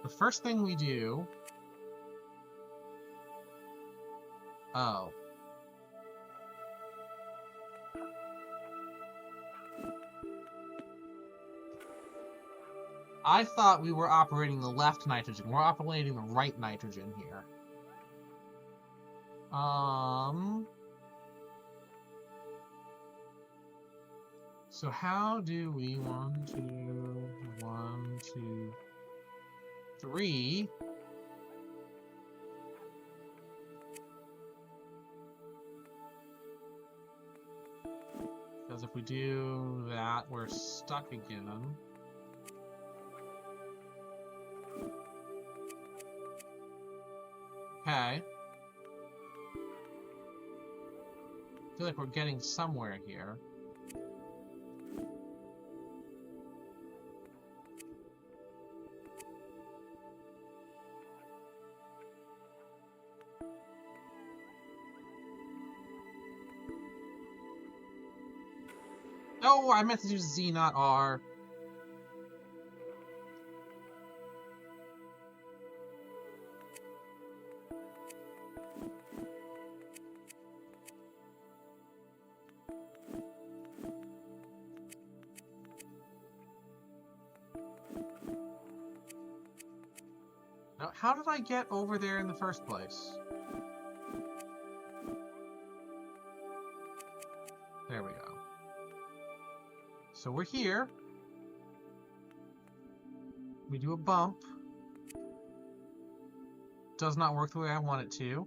The first thing we do... Oh. I thought we were operating the left nitrogen. We're operating the right nitrogen here. So how do we... 1, 2, 3... Because if we do that, we're stuck again. Okay. I feel like we're getting somewhere here. Oh, I meant to do Z, not R. Now, how did I get over there in the first place? There we go. So we're here. We do a bump. Does not work the way I want it to.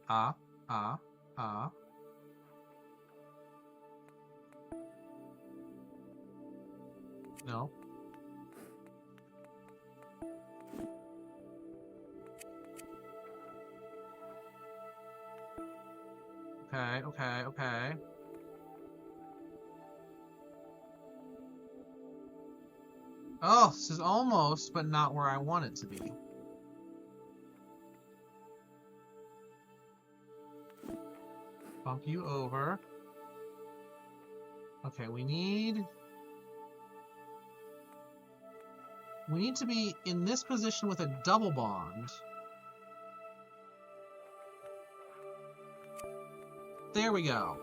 Ah. No. Okay. Oh, this is almost, but not where I want it to be. Bump you over. Okay, we need to be in this position with a double bond. There we go.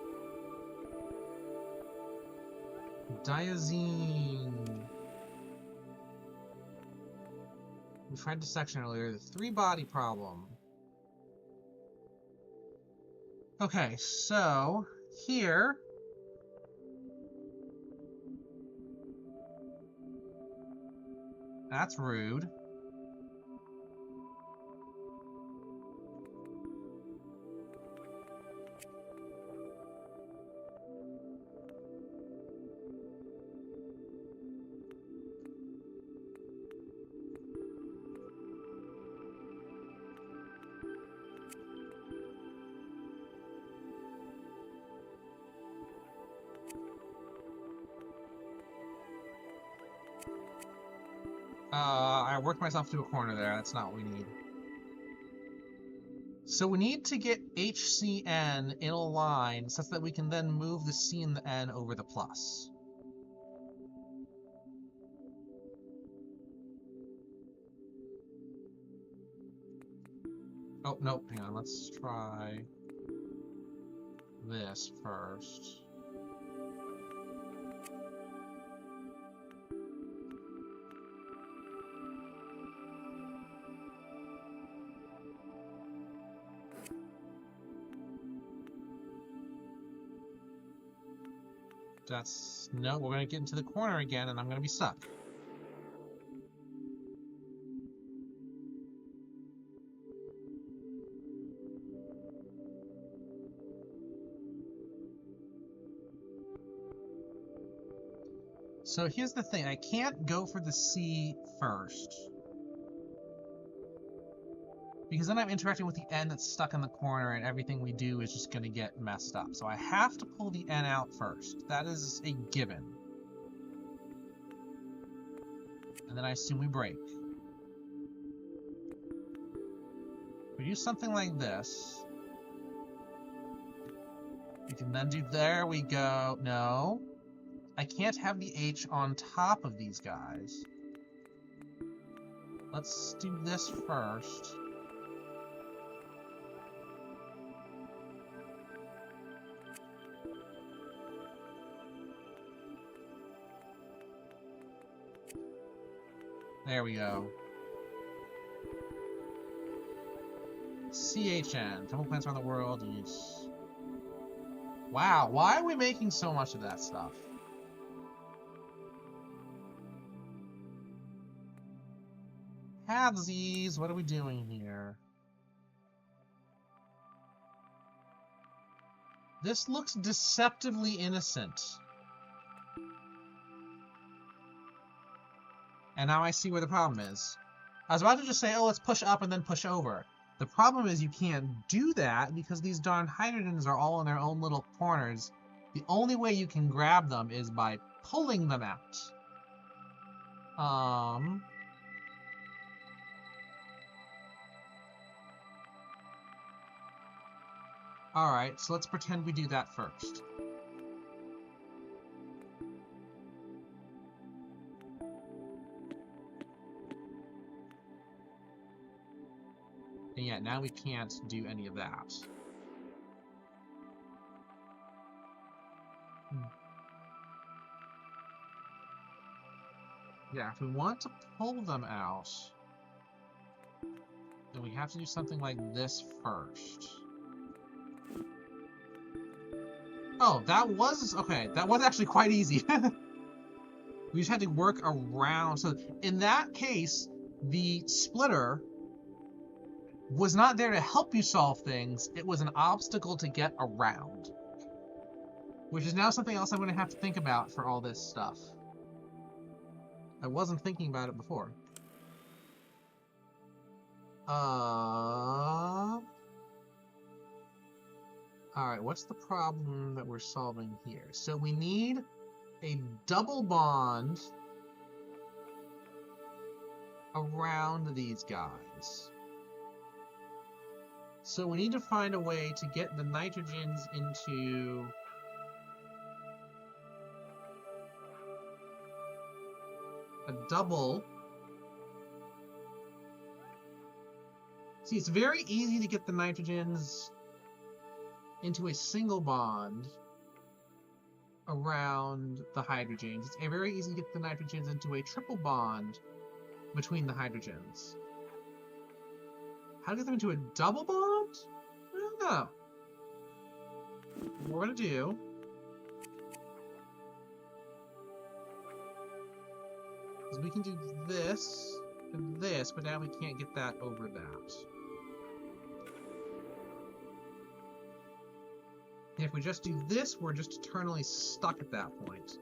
Diazine. We tried dissection earlier. The 3-body problem. Okay, so here. That's rude. I worked myself to a corner there. That's not what we need. So we need to get HCN in a line such that we can then move the C and the N over the plus. Oh, nope, hang on, let's try this first. No, we're going to get into the corner again, and I'm going to be stuck. So here's the thing, I can't go for the C first. Because then I'm interacting with the N that's stuck in the corner, and everything we do is just going to get messed up. So I have to pull the N out first. That is a given. And then I assume we break. We do something like this. We can then do, there we go. No. I can't have the H on top of these guys. Let's do this first. There we go. CHN. Chemical plants around the world. Yes. Wow, why are we making so much of that stuff? Halvesies, what are we doing here? This looks deceptively innocent. And now I see where the problem is. I was about to just say, oh, let's push up and then push over. The problem is you can't do that because these darn hydrogens are all in their own little corners. The only way you can grab them is by pulling them out. Alright, so let's pretend we do that first. And yet, now we can't do any of that. Yeah, if we want to pull them out, then we have to do something like this first. Oh, that was... okay, that was actually quite easy. We just had to work around. So in that case, the splitter was not there to help you solve things. It was an obstacle to get around. Which is now something else I'm going to have to think about for all this stuff. I wasn't thinking about it before. Alright, what's the problem that we're solving here? So we need a double bond around these guys. So we need to find a way to get the nitrogens into a double. See, it's very easy to get the nitrogens into a single bond around the hydrogens. It's very easy to get the nitrogens into a triple bond between the hydrogens. How to get them into a double bond? I don't know. What we're going to do is we can do this and this, but now we can't get that over that. And if we just do this, we're just eternally stuck at that point.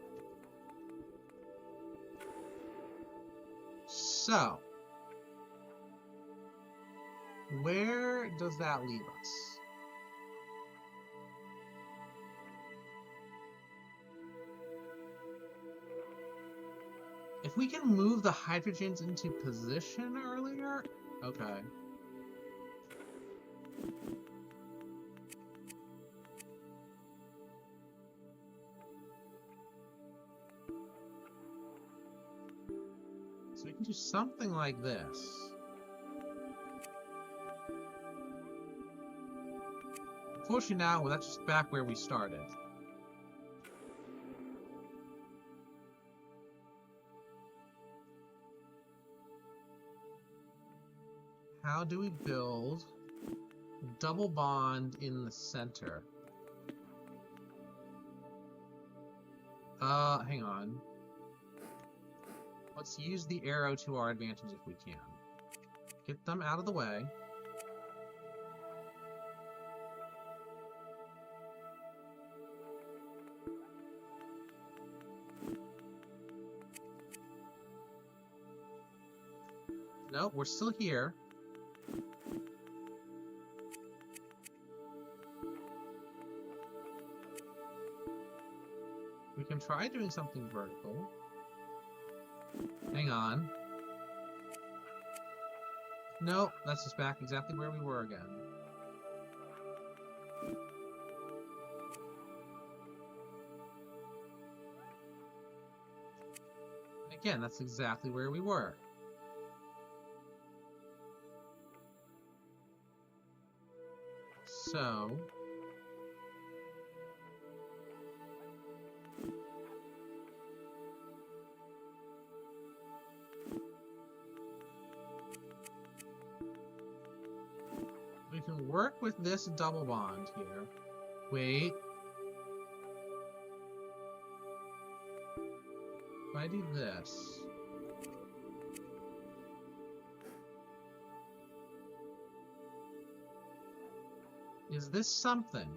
So, where does that leave us? If we can move the hydrogens into position earlier, okay. So we can do something like this. Unfortunately now, well, that's just back where we started. How do we build a double bond in the center? Hang on. Let's use the arrow to our advantage if we can. Get them out of the way. Nope, we're still here. We can try doing something vertical. Hang on. Nope, that's just back exactly where we were again. Again, that's exactly where we were. So... we can work with this double bond here. Wait. If I do this... is this something?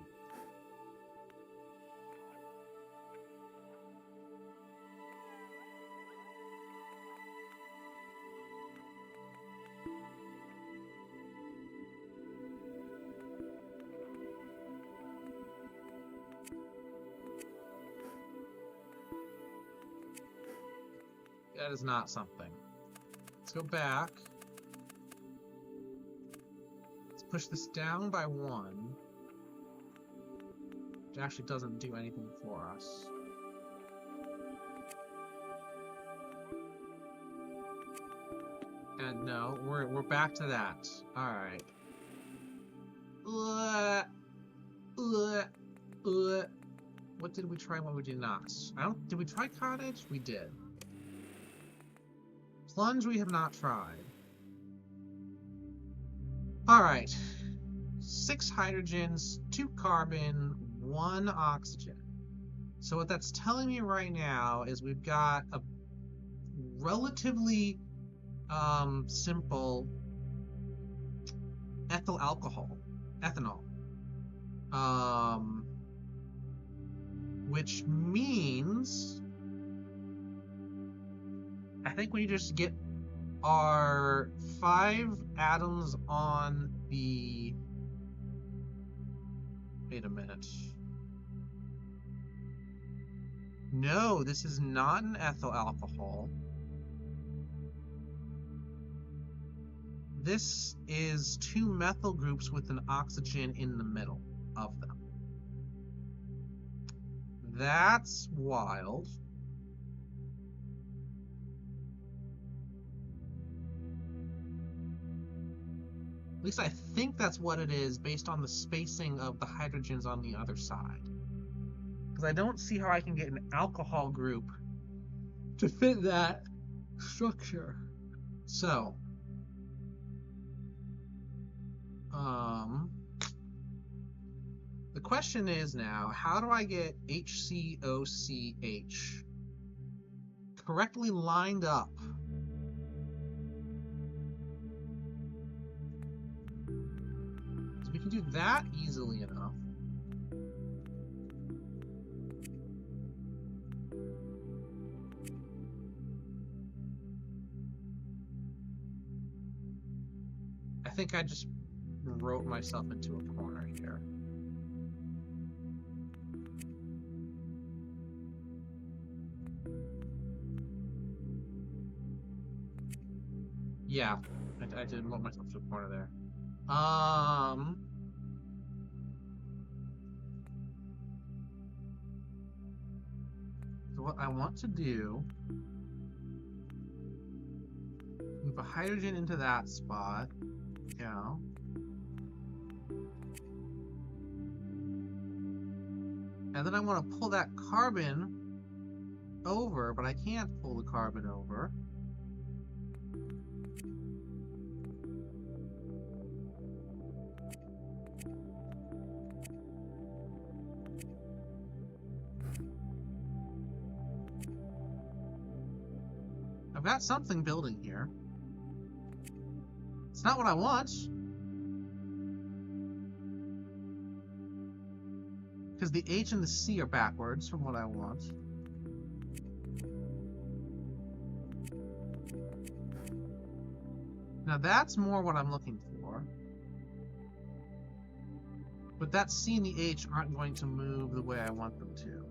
That is not something. Let's go back. Let's push this down by 1. actually doesn't do anything for us. And no, we're back to that. Alright. What did we try, what we did not? Did we try cottage? We did. Plunge we have not tried. Alright. 6 hydrogens, 2 carbon, 1 oxygen. So what that's telling me right now is we've got a relatively simple ethyl alcohol, ethanol. Which means I think we just get our 5 atoms on the... Wait a minute. No, this is not an ethyl alcohol. This is 2 methyl groups with an oxygen in the middle of them. That's wild. At least I think that's what it is based on the spacing of the hydrogens on the other side. Because I don't see how I can get an alcohol group to fit that structure. So, the question is now, how do I get HCOCH correctly lined up? So we can do that easily enough. I think I just wrote myself into a corner here. Yeah, I did wrote myself into a corner there. So what I want to do, move a hydrogen into that spot. Yeah. And then I want to pull that carbon over, but I can't pull the carbon over. I've got something building here. It's not what I want. Because the H and the C are backwards from what I want. Now that's more what I'm looking for. But that C and the H aren't going to move the way I want them to.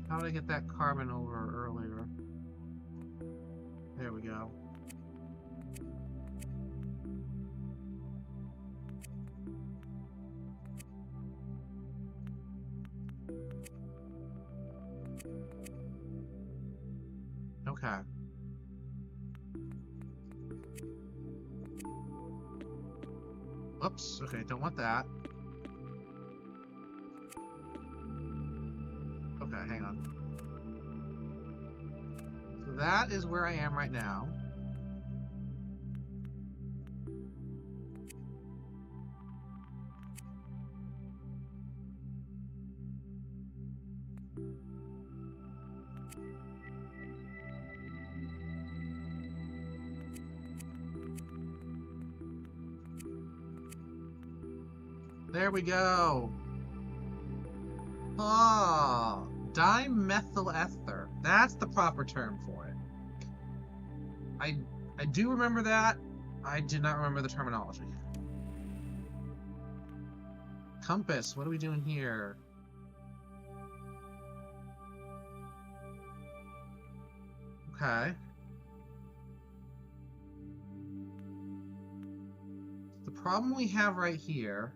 How did I get that carbon over earlier? There we go. Okay. Oops, okay, don't want that. Okay, hang on. So that is where I am right now. There we go. Ah, dimethyl ether. That's the proper term for it. I do remember that. I did not remember the terminology. Compass, what are we doing here? Okay. The problem we have right here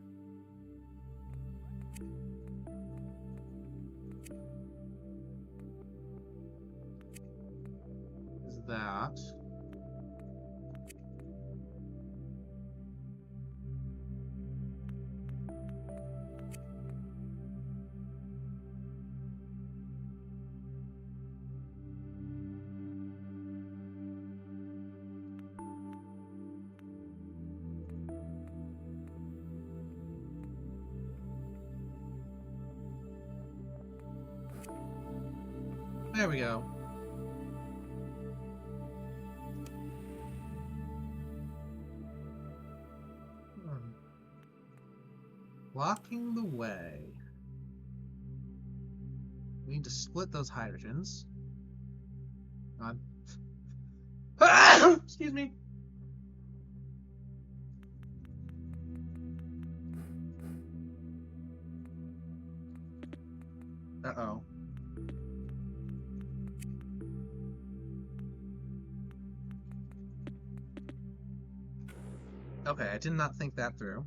is that there we go. Blocking the way. We need to split those hydrogens. Excuse me. Uh-oh. Okay, I did not think that through.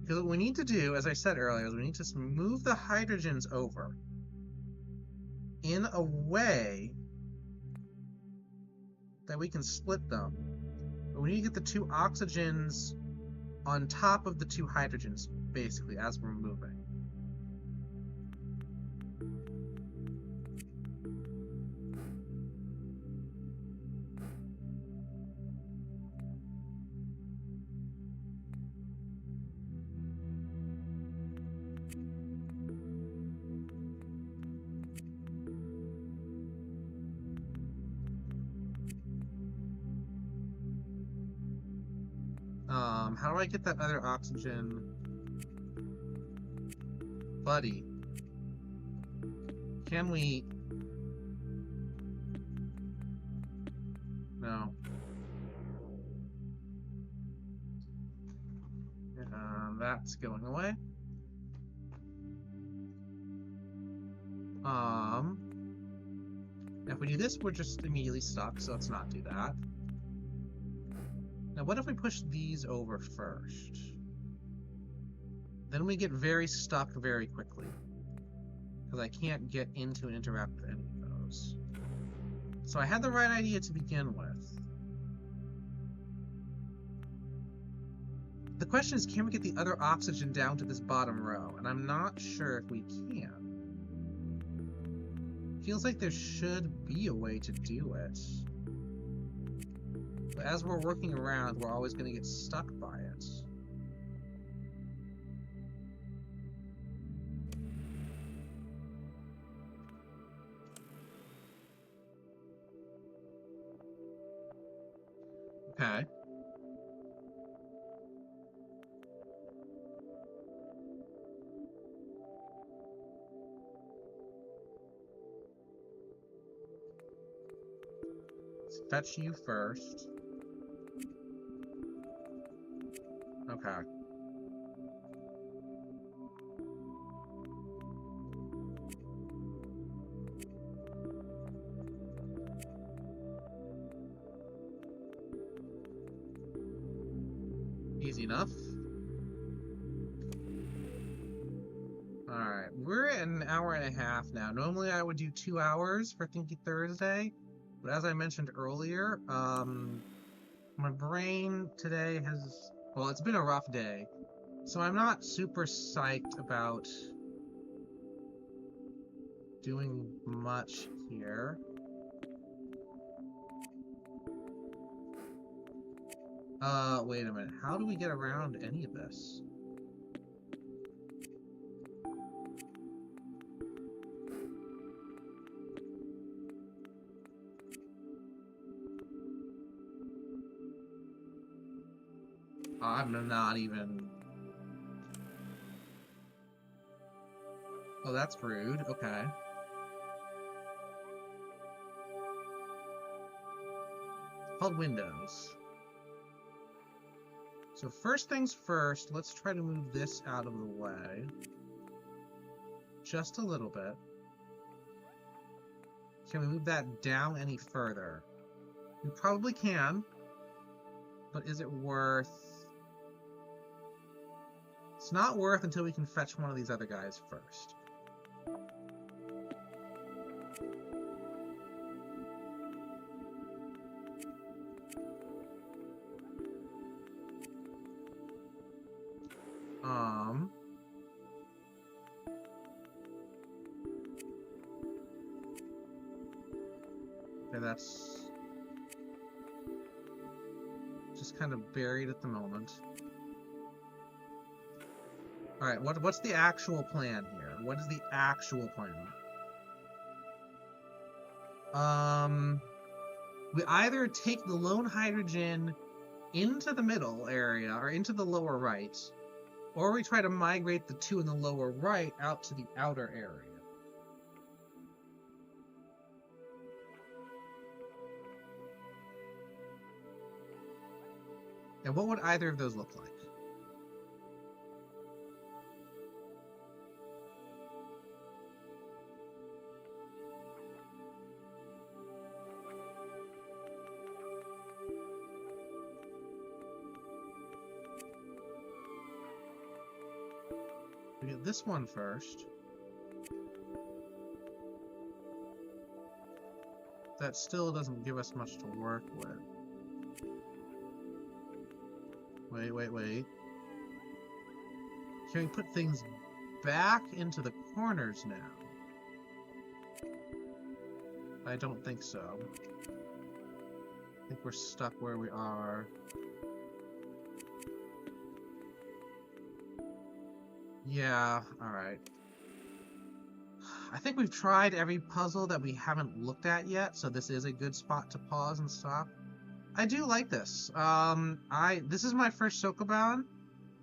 Because what we need to do, as I said earlier, is we need to move the hydrogens over in a way that we can split them. But we need to get the two oxygens on top of the two hydrogens, basically, as we're moving. How do I get that other oxygen? Buddy. Can we... No. That's going away. If we do this, we're just immediately stuck, so let's not do that. Now, what if we push these over first? Then we get very stuck very quickly, because I can't get into and interact with any of those. So I had the right idea to begin with. The question is, can we get the other oxygen down to this bottom row? And I'm not sure if we can. Feels like there should be a way to do it. But as we're working around, we're always going to get stuck by it. Okay. Let's fetch you first. Okay. Easy enough. Alright, we're at an hour and a half now. Normally I would do 2 hours for Thinky Thursday, but as I mentioned earlier, my brain today has... Well, it's been a rough day, so I'm not super psyched about doing much here. Wait a minute. How do we get around any of this? I'm not even... Oh, that's rude. Okay. It's called Windows. So first things first, let's try to move this out of the way. Just a little bit. Can we move that down any further? We probably can, but is it worth... It's not worth until we can fetch one of these other guys first. Okay, that's just kind of buried at the moment. Alright, what's the actual plan here? What is the actual plan? We either take the lone hydrogen into the middle area, or into the lower right, or we try to migrate the two in the lower right out to the outer area. And what would either of those look like? We get this one first. That still doesn't give us much to work with. Wait. Can we put things back into the corners now? I don't think so. I think we're stuck where we are. Yeah, alright. I think we've tried every puzzle that we haven't looked at yet, so this is a good spot to pause and stop. I do like this. This is my first Sokoban,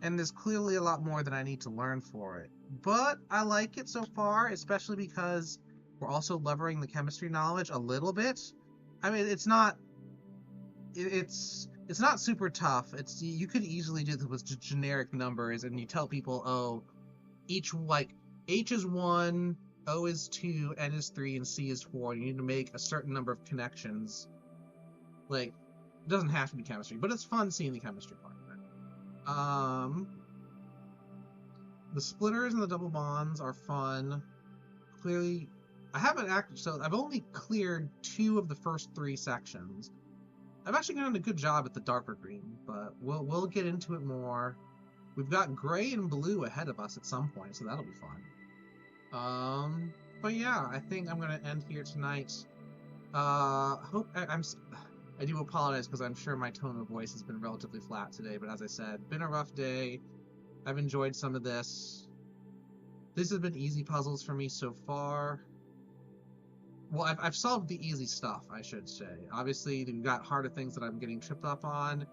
and there's clearly a lot more that I need to learn for it. But I like it so far, especially because we're also levering the chemistry knowledge a little bit. I mean, it's not super tough. You could easily do this with just generic numbers, and you tell people, oh, each, like, H is 1, O is 2, N is 3, and C is 4. You need to make a certain number of connections. Like, it doesn't have to be chemistry, but it's fun seeing the chemistry part of it. The splitters and the double bonds are fun. Clearly, I've only cleared 2 of the first 3 sections. I've actually done a good job at the darker green, but we'll get into it more. We've got gray and blue ahead of us at some point, so that'll be fun. But yeah, I think I'm gonna end here tonight. I do apologize because I'm sure my tone of voice has been relatively flat today, but as I said, been a rough day. I've enjoyed some of this. This has been easy puzzles for me so far. Well, I've solved the easy stuff, I should say. Obviously, we've got harder things that I'm getting tripped up on,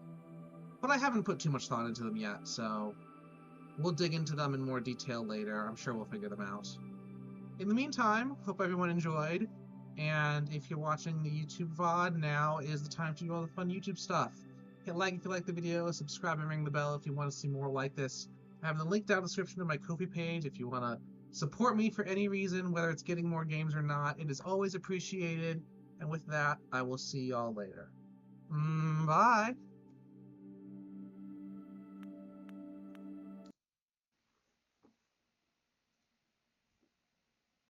but I haven't put too much thought into them yet, so we'll dig into them in more detail later. I'm sure we'll figure them out. In the meantime, hope everyone enjoyed. And if you're watching the YouTube VOD, now is the time to do all the fun YouTube stuff. Hit like if you like the video, subscribe and ring the bell if you want to see more like this. I have the link down in the description of my Ko-fi page if you want to support me for any reason, whether it's getting more games or not. It is always appreciated. And with that, I will see y'all later. Bye!